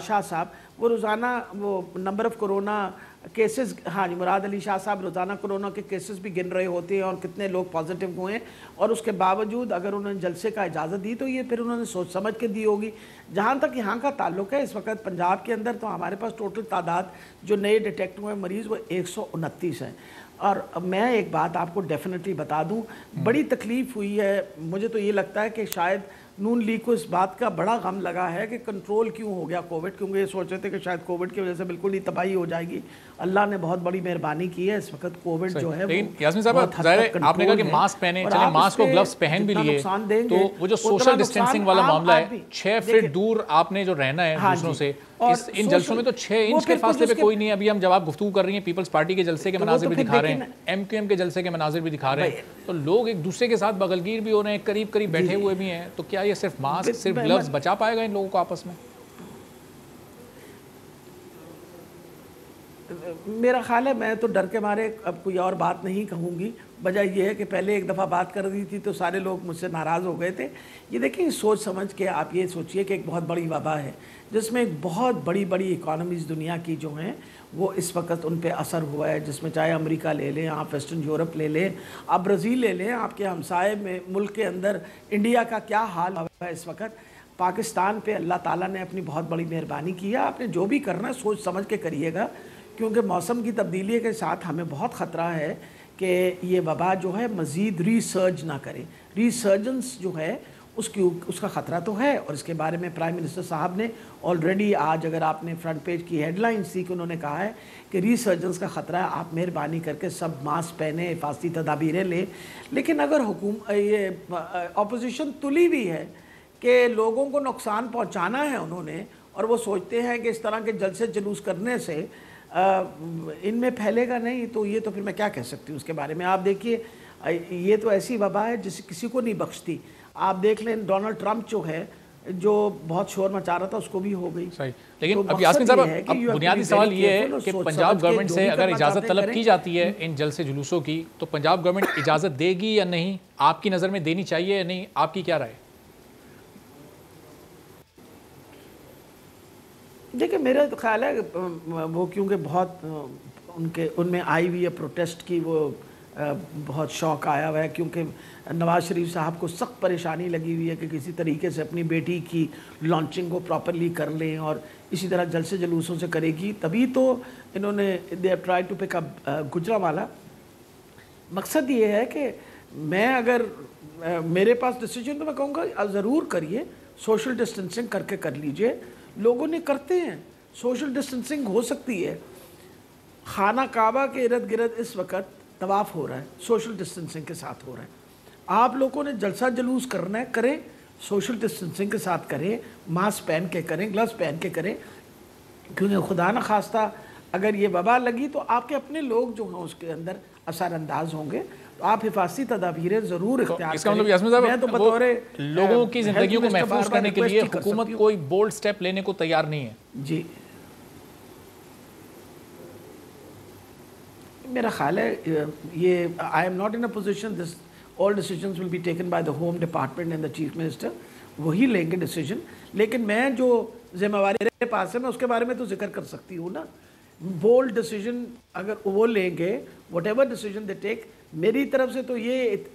शाह साहब, वो रोज़ाना वो नंबर ऑफ़ कोरोना केसेस, हाँ जी, मुराद अली शाह साहब रोज़ाना कोरोना के केसेस भी गिन रहे होते हैं और कितने लोग पॉजिटिव हुए हैं, और उसके बावजूद अगर उन्होंने जलसे का इजाज़त दी तो ये फिर उन्होंने सोच समझ के दी होगी। जहाँ तक यहाँ का ताल्लुक है, इस वक्त पंजाब के अंदर तो हमारे पास टोटल तादाद जो नए डिटेक्ट हुए मरीज़ वो 129 हैं। और मैं एक बात आपको डेफिनेटली बता दूं, बड़ी तकलीफ़ हुई है। मुझे तो ये लगता है कि शायद नून लीग को इस बात का बड़ा गम लगा है कि कंट्रोल क्यों हो गया कोविड, क्योंकि ये सोच रहे थे कि शायद कोविड की वजह से बिल्कुल ही तबाही हो जाएगी। अल्लाह ने बहुत बड़ी मेहरबानी की है, इस वक्त कोविड जो है। यास्मीन साहब, आपने कहा कि मास्क पहने, चले मास्क को ग्लव्स पहन भी लिए, तो वो जो सोशल डिस्टेंसिंग वाला मामला है, 6 फीट दूर आपने जो रहना है दूसरों से, इन जलसों में तो 6 इंच के फासले पे कोई नहीं है। अभी हम जब आप गुफ्तगू कर रही हैं, पीपल्स पार्टी के जलसे के मनाजिर भी दिखा रहे हैं, MQM के जलसे के मनाजिर भी दिखा रहे हैं, तो लोग एक दूसरे के साथ बगलगीर भी हो रहे हैं, करीब करीब बैठे हुए भी हैं। तो क्या ये सिर्फ मास्क, सिर्फ ग्लव्स बचा पाएगा इन लोगों को आपस में? मेरा ख्याल है, मैं तो डर के मारे अब कोई और बात नहीं कहूँगी। वजह यह है कि पहले एक दफ़ा बात कर दी थी तो सारे लोग मुझसे नाराज़ हो गए थे। ये देखिए, सोच समझ के आप ये सोचिए कि एक बहुत बड़ी वबा है जिसमें एक बहुत बड़ी बड़ी इकॉनमीज़ दुनिया की जो हैं वो इस वक्त उन पे असर हुआ है, जिसमें चाहे अमेरिका ले लें, आप वेस्टर्न यूरोप ले लें, आप ब्राज़ील ले लें, आपके हमसाए में मुल्क के अंदर इंडिया का क्या हाल हुआ है इस वक्त। पाकिस्तान पे अल्लाह ताला ने अपनी बहुत बड़ी मेहरबानी की है। आपने जो भी करना है सोच समझ के करिएगा, क्योंकि मौसम की तब्दीली के साथ हमें बहुत ख़तरा है कि ये वबा जो है मज़ीद रीसर्ज ना करे। रीसर्जेंस जो है उसका ख़तरा तो है, और इसके बारे में प्राइम मिनिस्टर साहब ने ऑलरेडी आज, अगर आपने फ्रंट पेज की हेडलाइंस थी कि उन्होंने कहा है कि रीसर्जेंस का ख़तरा है, आप मेहरबानी करके सब मास्क पहने, हिफाजती तदाबीरें लें। लेकिन अगर ये अपोजिशन तुली हुई है कि लोगों को नुकसान पहुँचाना है उन्होंने, और वो सोचते हैं कि इस तरह के जलसे जुलूस करने से इनमें फैलेगा नहीं, तो ये तो फिर मैं क्या कह सकती हूँ उसके बारे में। आप देखिए, ये तो ऐसी वबा है जिसे किसी को नहीं बख्शती। आप देख लें, डोनाल्ड ट्रंप जो है, जो बहुत शोर मचा रहा था, उसको भी हो गई। सही, लेकिन तो अब यास्मीन साहब, अब बुनियादी सवाल ये है कि पंजाब गवर्नमेंट से अगर इजाज़त तलब की जाती है इन जलसे जुलूसों की, तो पंजाब गवर्नमेंट इजाज़त देगी या नहीं? आपकी नज़र में देनी चाहिए या नहीं? आपकी क्या राय? देखिए मेरा तो ख्याल है वो क्योंकि बहुत उनमें आई हुई है प्रोटेस्ट की, वो बहुत शौक आया हुआ है, क्योंकि नवाज़ शरीफ साहब को सख्त परेशानी लगी हुई है कि किसी तरीके से अपनी बेटी की लॉन्चिंग को प्रॉपरली कर लें और इसी तरह जलसे जुलूसों से करेगी, तभी तो इन्होंने they have tried to pick up Gujranwala. मकसद ये है कि मैं अगर मेरे पास डिसीजन तो मैं कहूँगा ज़रूर करिए, सोशल डिस्टेंसिंग करके कर लीजिए। लोगों ने करते हैं, सोशल डिस्टेंसिंग हो सकती है। खाना काबा के इर्द गिर्द इस वक्त तवाफ़ हो रहा है, सोशल डिस्टेंसिंग के साथ हो रहा है। आप लोगों ने जलसा जुलूस करना है, करें, सोशल डिस्टेंसिंग के साथ करें, मास्क पहन के करें, ग्लव्स पहन के करें, क्योंकि खुदा न खास्ता अगर ये वबा लगी तो आपके अपने लोग जो हैं उसके अंदर असरअंदाज होंगे, तो आप हिफाजती तदाबीरें ज़रूर इख्तियार करें। मैं तो बतौर लोगों की ज़िंदगी को महफूज करने के लिए हुकूमत कोई बोल्ड स्टेप लेने को तैयार नहीं है। जी मेरा ख्याल है ये I am not in a position, this all decisions will be taken by the home department and the chief minister, वही लेंगे डिसीजन। लेकिन मैं जो जिम्मेवारी मेरे पास है मैं उसके बारे में तो जिक्र कर सकती हूँ ना। बोल्ड डिसीजन अगर वो लेंगे, whatever decision they take, मेरी तरफ से तो ये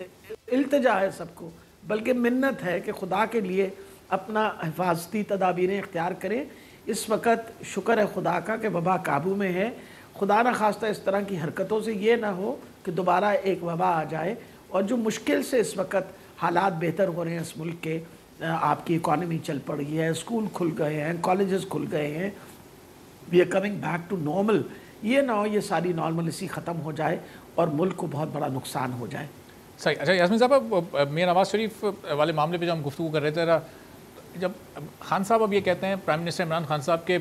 इल्तिजा है सबको, बल्कि मिन्नत है कि खुदा के लिए अपना हिफाजती तदाबीरें इख्तियार करें। इस वक्त शुक्र है खुदा का कि वबा काबू में है। खुदा न खास्ता इस तरह की हरकतों से ये ना हो कि दोबारा एक वबा आ जाए। और जो मुश्किल से इस वक्त हालात बेहतर हो रहे हैं इस मुल्क के, आपकी इकॉनमी चल पड़ी है, स्कूल खुल गए हैं, कॉलेजेस खुल गए हैं, we are coming back to normal, ये ना हो ये सारी नॉर्मलिटी ख़त्म हो जाए और मुल्क को बहुत बड़ा नुकसान हो जाए। सही। अच्छा यास्मीन साहब, मियां नवाज़ शरीफ वाले मामले पे जो हम गुफ्तगू कर रहे थे, जब खान साहब अब ये कहते हैं, प्राइम मिनिस्टर इमरान खान साहब के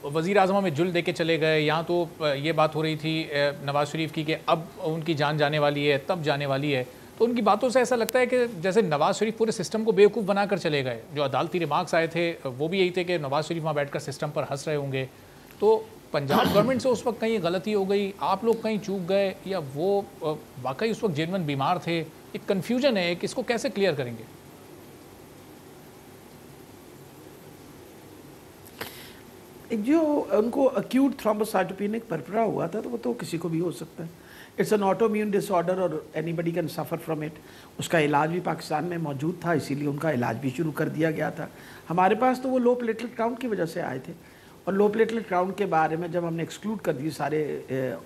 वज़ीर आज़म में जुल दे के चले गए, यहाँ तो ये बात हो रही थी नवाज़ शरीफ की कि अब उनकी जान जाने वाली है, तब जाने वाली है, तो उनकी बातों से ऐसा लगता है कि जैसे नवाज़ शरीफ पूरे सिस्टम को बेवकूफ़ बना कर चले गए। जो अदालती रिमार्क्स आए थे वो भी यही थे कि नवाज़ शरीफ वहाँ बैठकर सिस्टम पर हंस रहे होंगे। तो पंजाब गवर्नमेंट से उस वक्त कहीं गलती हो गई, आप लोग कहीं चूक गए, या वो वाकई उस वक्त जेन्युइन बीमार थे? एक कन्फ्यूजन है कि इसको कैसे क्लियर करेंगे? जो उनको एक्यूट थ्रोम्बोसाइटोपेनिक परपरा हुआ था, तो वो तो किसी को भी हो सकता है। इट्स एन ऑटोइम्यून डिसऑर्डर और anybody can suffer from it. उसका इलाज भी पाकिस्तान में मौजूद था, इसीलिए उनका इलाज भी शुरू कर दिया गया था। हमारे पास तो वो लो प्लेटलेट काउंट की वजह से आए थे, और लो प्लेटलेट काउंट के बारे में जब हमने एक्सक्लूड कर दिए सारे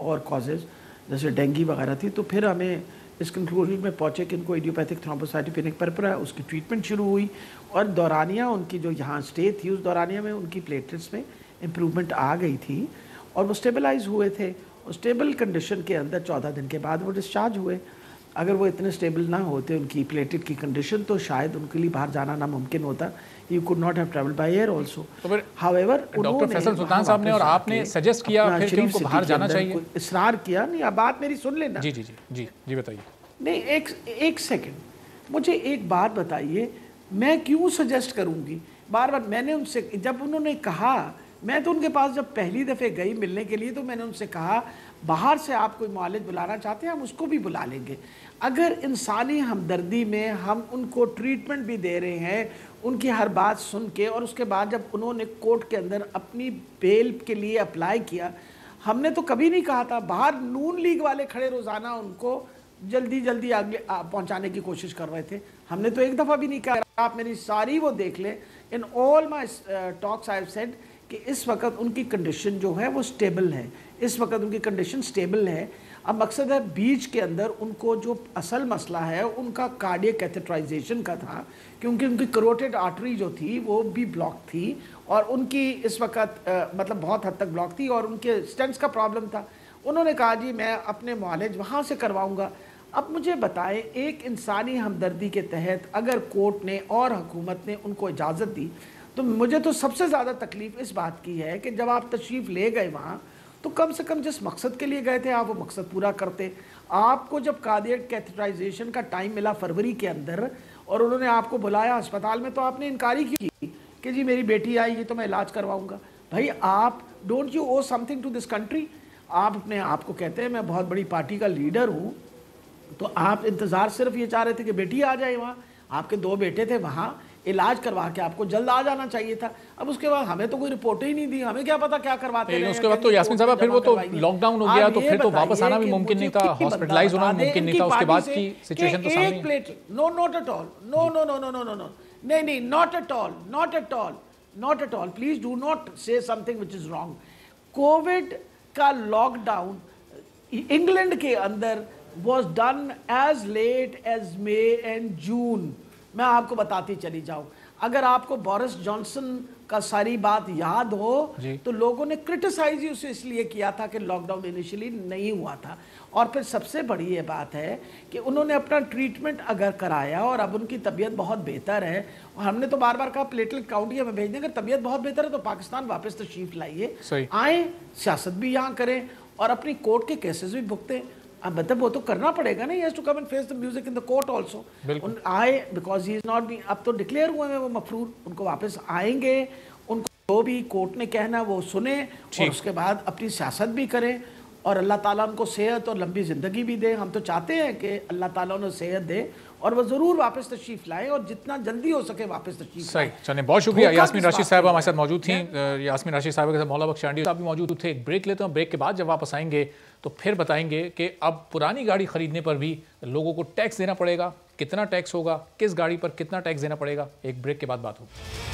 और कॉजेज़ जैसे डेंगू वगैरह थी, तो फिर हमें इस कंक्लूजन में पहुँचे कि इनको इडियोपैथिक थ्रोम्बोसाइटोपेनिक परपरा है। उसकी ट्रीटमेंट शुरू हुई और दौरानिया उनकी जो यहाँ स्टे थी, उस दौरानिया में उनकी प्लेटलेट्स में इम्प्रूवमेंट आ गई थी और वो स्टेबलाइज हुए थे। और स्टेबल कंडीशन के अंदर 14 दिन के बाद वो डिस्चार्ज हुए। अगर वो इतने स्टेबल ना होते उनकी प्लेटेट की कंडीशन, तो शायद उनके लिए बाहर जाना नामुमकिन होता। You could not have travel by air also. However doctor Faisal Sultan साहब ने और आपने सजेस्ट किया फिर कि उनको बाहर जाना चाहिए, इसरार किया। नहीं, अब बात मेरी सुन लेना। जी जी जी जी जी बताइए। नहीं, एक सेकेंड, मुझे एक बात बताइए, मैं क्यों सजेस्ट करूँगी? बार बार मैंने उनसे, जब उन्होंने कहा, मैं तो उनके पास जब पहली दफ़े गई मिलने के लिए, तो मैंने उनसे कहा बाहर से आप कोई मुआलिज बुलाना चाहते हैं, हम उसको भी बुला लेंगे। अगर इंसानी हमदर्दी में हम उनको ट्रीटमेंट भी दे रहे हैं, उनकी हर बात सुन के, और उसके बाद जब उन्होंने कोर्ट के अंदर अपनी बेल के लिए अप्लाई किया, हमने तो कभी नहीं कहा था। बाहर नून लीग वाले खड़े रोज़ाना उनको जल्दी जल्दी आगे पहुँचाने की कोशिश कर रहे थे। हमने तो एक दफ़ा भी नहीं कहा। आप मेरी सारी वो देख लें, in all my talks I have said कि इस वक्त उनकी कंडीशन जो है वो स्टेबल है। इस वक्त उनकी कंडीशन स्टेबल है। अब मकसद है बीच के अंदर उनको जो असल मसला है उनका कार्डियक कैथेटराइजेशन का था, क्योंकि उनकी करोटेड आर्टरी जो थी वो भी ब्लॉक थी, और उनकी इस वक्त मतलब बहुत हद तक ब्लॉक थी, और उनके स्टेंट्स का प्रॉब्लम था। उन्होंने कहा जी मैं अपने मुआलिज वहाँ से करवाऊँगा। अब मुझे बताएं, एक इंसानी हमदर्दी के तहत अगर कोर्ट ने और हुकूमत ने उनको इजाज़त दी, तो मुझे तो सबसे ज़्यादा तकलीफ़ इस बात की है कि जब आप तशरीफ़ ले गए वहाँ, तो कम से कम जिस मकसद के लिए गए थे आप वो मकसद पूरा करते। आपको जब कार्डियक कैथेटराइजेशन का टाइम मिला फरवरी के अंदर, और उन्होंने आपको बुलाया अस्पताल में, तो आपने इनकारी की कि जी मेरी बेटी आएगी तो मैं इलाज करवाऊँगा। भाई आप don't you owe something to this country? आप अपने आप को कहते हैं मैं बहुत बड़ी पार्टी का लीडर हूँ, तो आप इंतज़ार सिर्फ ये चाह रहे थे कि बेटी आ जाए वहाँ। आपके 2 बेटे थे वहाँ, इलाज करवा के आपको जल्द आ जाना चाहिए था। अब उसके बाद हमें तो कोई रिपोर्ट ही नहीं दी, हमें क्या पता क्या करवाते रहे। उसके बाद तो यास्मीन साहब फिर वो तो लॉकडाउन हो गया, तो फिर तो वापस आना भी मुमकिन नहीं था, हॉस्पिटलाइज होना मुमकिन नहीं था। उसके बाद की सिचुएशन तो सामने plate no not at all, no no no no no no no नहीं नहीं, not at all, not at all, not at all, please do not say something which is wrong. Covid का lockdown England के अंदर was done as late as May and June। मैं आपको बताती चली जाऊं, अगर आपको बोरिस जॉनसन का सारी बात याद हो तो लोगों ने क्रिटिसाइज ही उसे इसलिए किया था कि लॉकडाउन इनिशियली नहीं हुआ था। और फिर सबसे बड़ी ये बात है कि उन्होंने अपना ट्रीटमेंट अगर कराया और अब उनकी तबीयत बहुत बेहतर है, और हमने तो बार बार कहा प्लेटलेट काउंट ही हमें भेज दें, अगर तबीयत बहुत बेहतर है तो पाकिस्तान वापस तशरीफ लाइए, आए, सियासत भी यहाँ करें और अपनी कोर्ट के केसेस भी भुगतें। अब मतलब वो तो करना पड़ेगा ना, he has to come and face the music in the court also। आए, because he is not being, अब तो डिक्लेयर हुए हैं वो मफरूर, उनको वापस आएंगे, उनको जो भी कोर्ट ने कहना वो सुने और उसके बाद अपनी सियासत भी करें और अल्लाह ताला उनको सेहत और लंबी ज़िंदगी भी दे। हम तो चाहते हैं कि अल्लाह ताला उन्हें सेहत दे और वो ज़रूर वापस तशरीफ़ लाएं और जितना जल्दी हो सके वापस तशरीफ़ लाएं। चलिए, बहुत शुक्रिया। यास्मीन राशिद साहब हमारे साथ मौजूद थी। यास्मीन राशिद साहब के साथ मौला बख्श चांडी साहब भी मौजूद थे। एक ब्रेक लेते हैं, ब्रेक के बाद जब वापस आएंगे तो फिर बताएंगे कि अब पुरानी गाड़ी खरीदने पर भी लोगों को टैक्स देना पड़ेगा, कितना टैक्स होगा, किस गाड़ी पर कितना टैक्स देना पड़ेगा। एक ब्रेक के बाद बात होगी।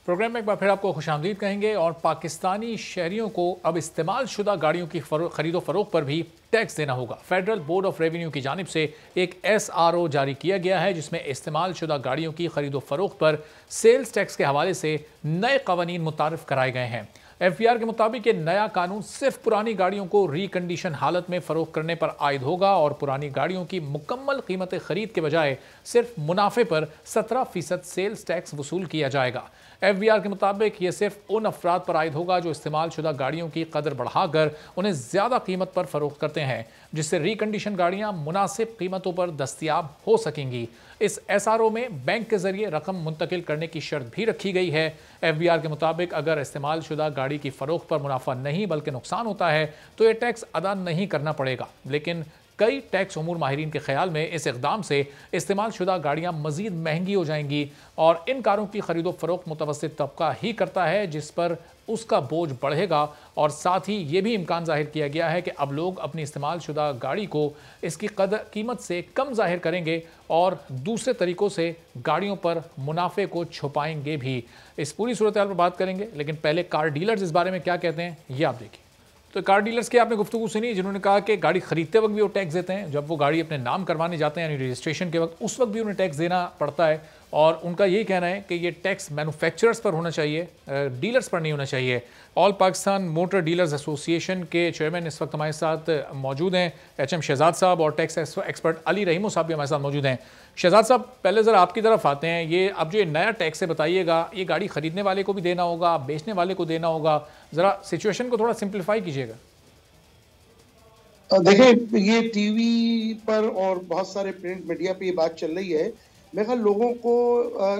प्रोग्राम में एक बार फिर आपको खुशामदीद कहेंगे। और पाकिस्तानी शहरियों को अब इस्तेमाल शुदा गाड़ियों की खरीदो फरोख्त पर भी टैक्स देना होगा। फेडरल बोर्ड ऑफ रेवेन्यू की जानिब से एक SRO जारी किया गया है जिसमें इस्तेमाल शुदा गाड़ियों की खरीदो फरोख्त पर सेल्स टैक्स के हवाले से नए कवानीन मुतारिफ कराए गए हैं। FBR के मुताबिक ये नया कानून सिर्फ पुरानी गाड़ियों को रिकंडीशन हालत में फरोख्त करने पर आयद होगा और पुरानी गाड़ियों की मुकम्मल कीमत खरीद के बजाय सिर्फ मुनाफे पर 17% सेल्स टैक्स वसूल किया जाएगा। FBR के मुताबिक ये सिर्फ उन अफराद पर आयद होगा जो इस्तेमाल शुदा गाड़ियों की कदर बढ़ाकर उन्हें ज़्यादा कीमत पर फरोख्त करते हैं, जिससे रिकंडीशन गाड़ियाँ मुनासिब कीमतों पर दस्तियाब हो सकेंगी। इस SRO में बैंक के जरिए रकम मुंतकिल करने की शर्त भी रखी गई है। FBR के मुताबिक अगर इस्तेमाल शुदा गाड़ी की फरोख्त पर मुनाफा नहीं बल्कि नुकसान होता है तो ये टैक्स अदा नहीं करना पड़ेगा। लेकिन कई टैक्स उमूर माहिरीन के ख्याल में इस इक़दाम से इस्तेमाल शुदा गाड़ियाँ मज़ीद महंगी हो जाएंगी और इन कारों की खरीदो फरोख्त मुतवस्सित तबका ही करता है, जिस पर उसका बोझ बढ़ेगा। और साथ ही ये भी इम्कान जाहिर किया गया है कि अब लोग अपनी इस्तेमाल शुदा गाड़ी को इसकी कीमत से कम जाहिर करेंगे और दूसरे तरीक़ों से गाड़ियों पर मुनाफे को छुपाएंगे भी। इस पूरी सूरत हाल पर बात करेंगे, लेकिन पहले कार डीलर्स इस बारे में क्या कहते हैं ये आप देखिए। तो कार डीलर्स की आपने गुफ्तगू सुनी जिन्होंने कहा कि गाड़ी खरीदते वक्त भी वो टैक्स देते हैं, जब वो गाड़ी अपने नाम करवाने जाते हैं यानी रजिस्ट्रेशन के वक्त उस वक्त भी उन्हें टैक्स देना पड़ता है। और उनका यही कहना है कि ये टैक्स मैन्युफैक्चरर्स पर होना चाहिए, डीलर्स पर नहीं होना चाहिए। All Pakistan motor dealers association के चेयरमैन इस वक्त हमारे साथ मौजूद हैं HM शहजाद साहब, और टैक्स एक्सपर्ट अली रहीमो साहब भी हमारे साथ मौजूद हैं। शहजाद साहब, पहले ज़रा आपकी तरफ आते हैं। ये अब जो ये नया टैक्स है बताइएगा, ये गाड़ी खरीदने वाले को भी देना होगा, बेचने वाले को देना होगा, ज़रा सिचुएशन को थोड़ा सिंप्लीफाई कीजिएगा। देखिए, ये टीवी पर और बहुत सारे प्रिंट मीडिया पे ये बात चल रही है। मेरे ख्याल लोगों को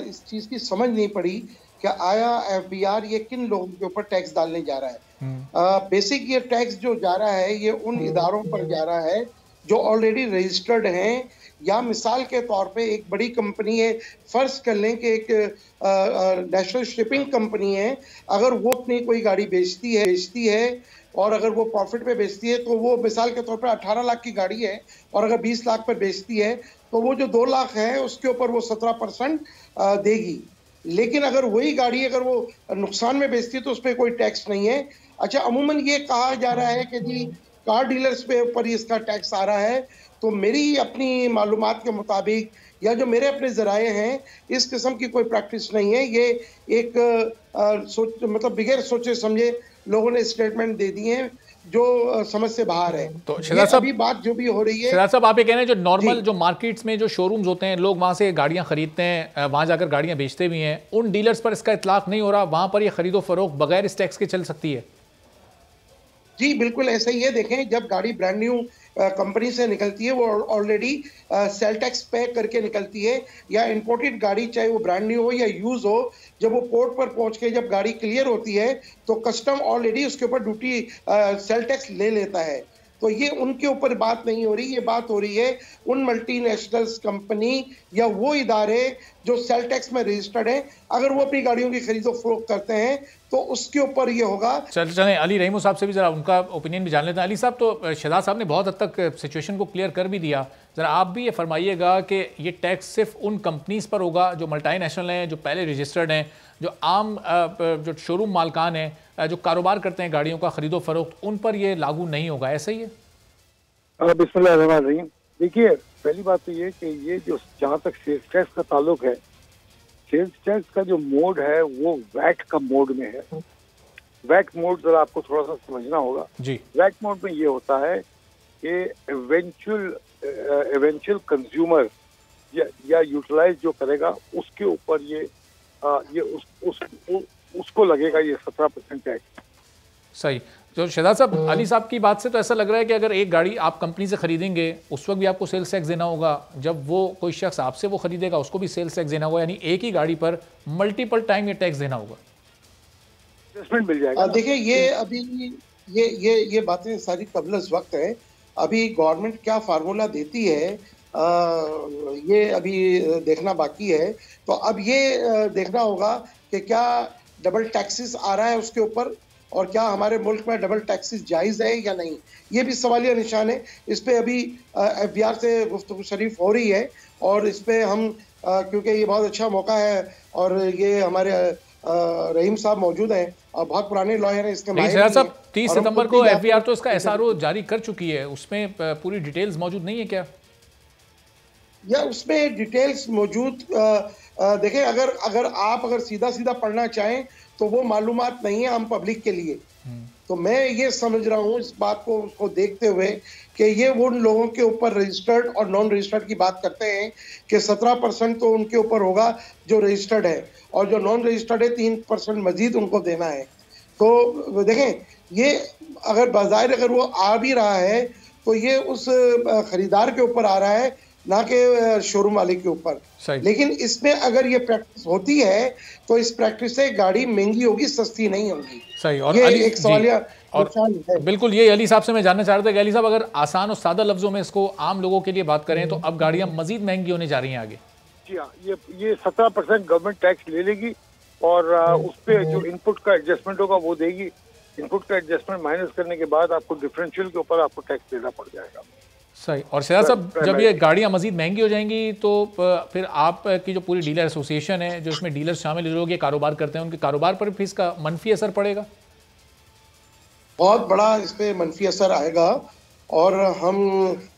इस चीज़ की समझ नहीं पड़ी कि आया FBR ये किन लोगों के ऊपर टैक्स डालने जा रहा है। बेसिक ये टैक्स जो जा रहा है ये उन इदारों पर जा रहा है जो ऑलरेडी रजिस्टर्ड हैं, या मिसाल के तौर पे एक बड़ी कंपनी है, फर्ज कर लें कि एक नेशनल शिपिंग कंपनी है, अगर वो अपनी कोई गाड़ी बेचती है और अगर वो प्रॉफिट पे बेचती है तो वो मिसाल के तौर पर 18 लाख की गाड़ी है और अगर 20 लाख पर बेचती है तो वो जो 2 लाख है उसके ऊपर वो 17% देगी। लेकिन अगर वही गाड़ी अगर वो नुकसान में बेचती है तो उस पर कोई टैक्स नहीं है। अच्छा, अमूमन ये कहा जा रहा है कि जी कार डीलर्स पे ऊपर ही इसका टैक्स आ रहा है, तो मेरी अपनी मालूमात के मुताबिक या जो मेरे अपने ज़राए हैं, इस किस्म की कोई प्रैक्टिस नहीं है। ये एक मतलब बगैर सोचे समझे लोगों ने स्टेटमेंट दे दिए हैं जो समझ से बाहर है। तो शहजाद साहब, अभी बात जो भी हो रही है, शहजाद साहब आप ये कह रहे हैं जो नॉर्मल जो मार्केट्स में जो शोरूम्स होते हैं, लोग वहाँ से गाड़ियाँ खरीदते हैं, वहाँ जाकर गाड़ियाँ बेचते भी हैं, उन डीलर्स पर इसका इतलाक नहीं हो रहा, वहाँ पर ये खरीदो फरोख्त बगैर इस टैक्स के चल सकती है? जी बिल्कुल ऐसा ही है। देखें, जब गाड़ी ब्रांड न्यू कंपनी से निकलती है वो ऑलरेडी सेल टैक्स पे करके निकलती है, या इंपोर्टेड गाड़ी चाहे वो ब्रांड न्यू हो या यूज हो, जब वो पोर्ट पर पहुंच के जब गाड़ी क्लियर होती है तो कस्टम ऑलरेडी उसके ऊपर ड्यूटी सेल टैक्स ले लेता है। तो ये उनके ऊपर बात नहीं हो रही, ये बात हो रही है उन मल्टीनेशनल्स कंपनी या वो इदारे जो सेल टैक्स में रजिस्टर्ड हैं, अगर वो अपनी गाड़ियों की खरीदो फरोख्त करते हैं तो उसके ऊपर ये होगा। चलें अली रहीम साहब से भी ज़रा उनका ओपिनियन भी जान लेते हैं। अली साहब, तो शहजाद साहब ने बहुत हद तक सिचुएशन को क्लियर कर भी दिया, ज़रा आप भी ये फरमाइएगा कि ये टैक्स सिर्फ उन कंपनीज पर होगा जो मल्टीनेशनल हैं, जो पहले रजिस्टर्ड हैं, जो आम जो शोरूम मालकान हैं, जो कारोबार करते हैं गाड़ियों का खरीदो फरोख्त, उन पर ये लागू नहीं होगा, ऐसा ही है? बिस्मिल्लाहिर्रहमानिर्रहीम। देखिए, पहली बात तो ये कि ये जो जहाँ तक सेल्स टैक्स का ताल्लुक है, सेल्स टैक्स का जो मोड है वो वैट का मोड में है। वैट मोड जरा आपको थोड़ा सा समझना होगा जी। वैट मोड में ये होता है कि एवेंचुअल कंज्यूमर या यूटिलाइज जो करेगा उसके ऊपर ये उसको लगेगा ये 17% टैक्स। सही। तो शहजाद साहब, अली साहब की बात से तो ऐसा लग रहा है कि अगर एक गाड़ी आप कंपनी से खरीदेंगे उस वक्त भी आपको सेल्स टैक्स देना होगा, जब वो कोई शख्स आपसे वो खरीदेगा उसको भी सेल्स टैक्स देना होगा, यानी एक ही गाड़ी पर मल्टीपल टाइम ये टैक्स देना होगा। मिल जाएगा। देखिए, ये अभी ये बातें सारी कबलस वक्त है। अभी गवर्नमेंट क्या फार्मूला देती है ये अभी देखना बाकी है। तो अब ये देखना होगा कि क्या डबल टैक्सेस आ रहा है उसके ऊपर, और क्या हमारे मुल्क में डबल टैक्सेस जायज़ है या नहीं, ये भी सवालिया निशान है। इस पे अभी FBR से गुफ्तगू शरीफ हो रही है, और इस पे हम क्योंकि ये बहुत अच्छा मौका है और ये हमारे रहीम साहब मौजूद हैं और बहुत पुराने लॉयर हैं इसके। 30 सितंबर को FBR तो इसका SRO जारी कर चुकी है, उसमें पूरी डिटेल्स मौजूद नहीं है क्या? या उसमें डिटेल्स मौजूद देखें, अगर सीधा पढ़ना चाहें तो वो मालूमात नहीं है हम पब्लिक के लिए। तो मैं ये समझ रहा हूँ इस बात को उसको देखते हुए कि ये उन लोगों के ऊपर रजिस्टर्ड और नॉन रजिस्टर्ड की बात करते हैं कि 17% तो उनके ऊपर होगा जो रजिस्टर्ड है, और जो नॉन रजिस्टर्ड है 3% मजीद उनको देना है। तो देखें, ये अगर बाज़ाहिर अगर वो आ भी रहा है तो ये उस खरीदार के ऊपर आ रहा है, ना कि शोरूम वाले के ऊपर। लेकिन इसमें अगर ये प्रैक्टिस होती है तो इस प्रैक्टिस से गाड़ी महंगी होगी, सस्ती नहीं होगी। सही। और ये अली, एक सवालिया है। बिल्कुल, ये अली साहब से मैं जानना चाह रहा था कि अली साहब, अगर आसान और सादा लफ्जों में इसको आम लोगों के लिए बात करें तो अब गाड़ियां मजीद महंगी होने जा रही हैं आगे। जी हाँ, ये 17% गवर्नमेंट टैक्स ले लेगी और उस पर जो इनपुट का एडजस्टमेंट होगा वो देगी। इनपुट का एडजस्टमेंट माइनस करने के बाद आपको डिफरेंशियल के ऊपर आपको टैक्स देना पड़ जाएगा। सही। और शहजाद साहब, जब ये गाड़ियां मजीद महंगी हो जाएंगी तो फिर आपकी जो पूरी डीलर एसोसिएशन है, जो इसमें डीलर शामिल लोग ये कारोबार करते हैं, उनके कारोबार पर भी इसका मनफी असर पड़ेगा? बहुत बड़ा इस पे मनफी असर आएगा, और हम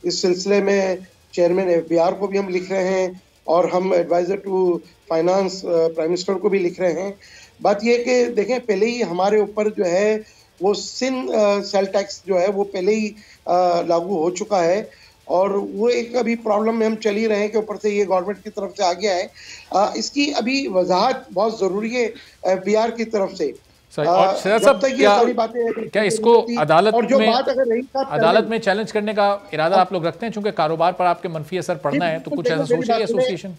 इस सिलसिले में चेयरमैन FBR को भी हम लिख रहे हैं, और हम adviser to finance prime minister को भी लिख रहे हैं। बात यह कि देखें, पहले ही हमारे ऊपर जो है वो सेल टैक्स जो है वो पहले ही लागू हो चुका है, और वो एक अभी प्रॉब्लम में हम चल ही रहे हैं कि ऊपर से ये गवर्नमेंट की तरफ से आ गया है। इसकी अभी वजाहत बहुत ज़रूरी है FBR की तरफ से। और शहजाद साहब, क्या इसको अदालत में चैलेंज करने का इरादा आप लोग रखते हैं? चूंकि कारोबार पर आपके मनफी असर पड़ना है, तो कुछ ऐसा सोच रही है एसोसिएशन?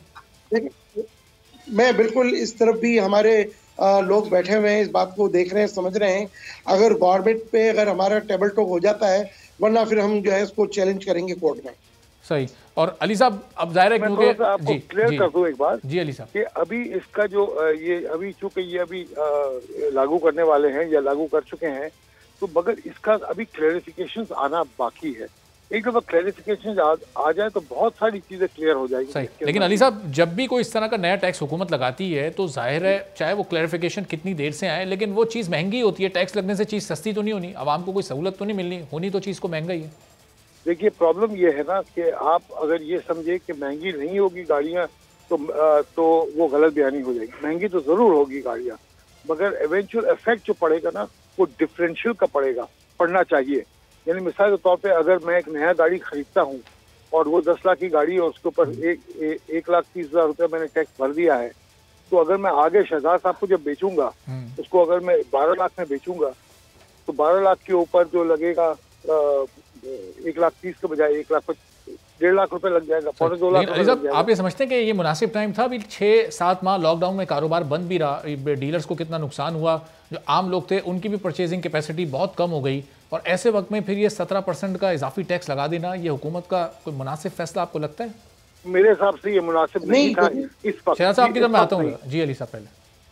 मैं बिल्कुल इस तरफ भी हमारे लोग बैठे हुए हैं, इस बात को देख रहे हैं, समझ रहे हैं। अगर गवर्नमेंट पे अगर हमारा टेबल टॉक हो जाता है, वरना फिर हम जो है इसको चैलेंज करेंगे कोर्ट में। सही। और अली साहब, अब जाहिर है क्योंकि आपको क्लियर कर दूं एक बात। जी अली साहब, कि अभी इसका जो ये अभी चूंकि ये अभी लागू करने वाले हैं या लागू कर चुके हैं, तो मगर इसका अभी क्लैरिफिकेशंस आना बाकी है। एक दफा क्लैरिफिकेशन आ जाए तो बहुत सारी चीजें क्लियर हो जाएगी। सही। लेकिन अली साहब, जब भी कोई इस तरह का नया टैक्स हुकूमत लगाती है तो जाहिर है चाहे वो क्लैरिफिकेशन कितनी देर से आए, लेकिन वो चीज़ महंगी होती है। टैक्स लगने से चीज़ सस्ती तो नहीं होनी, आवाम को कोई सहूलत तो नहीं मिलनी, होनी तो चीज़ को महंगा ही है। देखिए, प्रॉब्लम ये है ना कि आप अगर ये समझे कि महंगी नहीं होगी गाड़ियाँ तो वो गलत बयानी हो जाएगी। महंगी तो ज़रूर होगी गाड़ियाँ, मगर एवेंचुअल इफेक्ट जो पड़ेगा ना वो डिफरेंशियल का पड़ना चाहिए। यानी मिसाल के तौर पे अगर मैं एक नया गाड़ी खरीदता हूँ और वो 10 लाख की गाड़ी है, उसके ऊपर 1,30,000 रुपये मैंने टैक्स भर दिया है, तो अगर मैं आगे शहजाद साहब को जब बेचूंगा, उसको अगर मैं 12 लाख में बेचूंगा तो 12 लाख के ऊपर जो लगेगा 1,30,000 के बजाय 1,50,000 1.5 लाख रुपए लग जाएगा, 2.25 लाख रुपए लग जाएगा। आप ये समझते हैं कि ये मुनासिब टाइम था? अभी 6-7 माह लॉकडाउन में कारोबार बंद भी रहा, डीलर्स को कितना नुकसान हुआ, जो आम लोग थे उनकी भी परचेजिंग कैपेसिटी बहुत कम हो गई, और ऐसे वक्त में फिर ये 17% का इजाफी टैक्स लगा देना, ये हुकूमत का कोई मुनासिब फैसला आपको लगता है? मेरे हिसाब से ये मुनासिब नहीं था इस वक्त। शहजाद साहब की तरफ मैं आता हूँ। जी अली साहब, पहले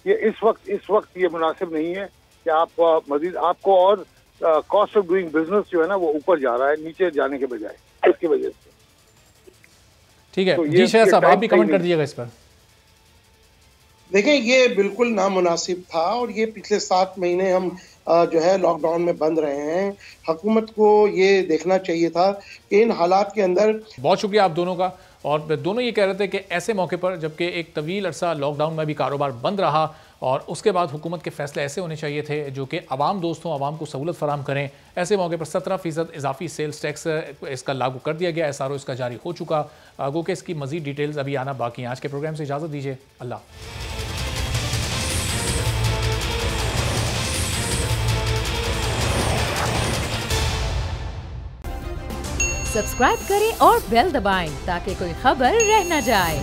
ये इस वक्त ये मुनासिब नहीं है कि आप मजीद आपको, और कॉस्ट ऑफ डूइंग बिजनेस जो है ना वो ऊपर जा रहा है नीचे जाने के बजाय, इसकी वजह से। ठीक है तो जी शहजाद साहब, आप भी कमेंट कर दीजिएगा इस पर। देखें, ये बिल्कुल नामुनासिब था, और ये पिछले 7 महीने हम जो है लॉकडाउन में बंद रहे हैं। हुकूमत को ये देखना चाहिए था कि इन हालात के अंदर। बहुत शुक्रिया आप दोनों का। और दोनों ये कह रहे थे कि ऐसे मौके पर, जबकि एक तवील अरसा लॉकडाउन में भी कारोबार बंद रहा, और उसके बाद हुकूमत के फैसले ऐसे होने चाहिए थे जो कि आवाम दोस्त हों, आवाम को सहूलत फराहम करें। ऐसे मौके पर 17% इजाफी सेल्स टैक्स इसका लागू कर दिया गया, SRO इसका जारी हो चुका। गो कि इसकी मजीद डिटेल्स अभी आना बाकी हैं। आज के प्रोग्राम से इजाज़त दीजिए, अल्लाह। सब्सक्राइब करें और बेल दबाएं ताकि कोई खबर रह न जाए।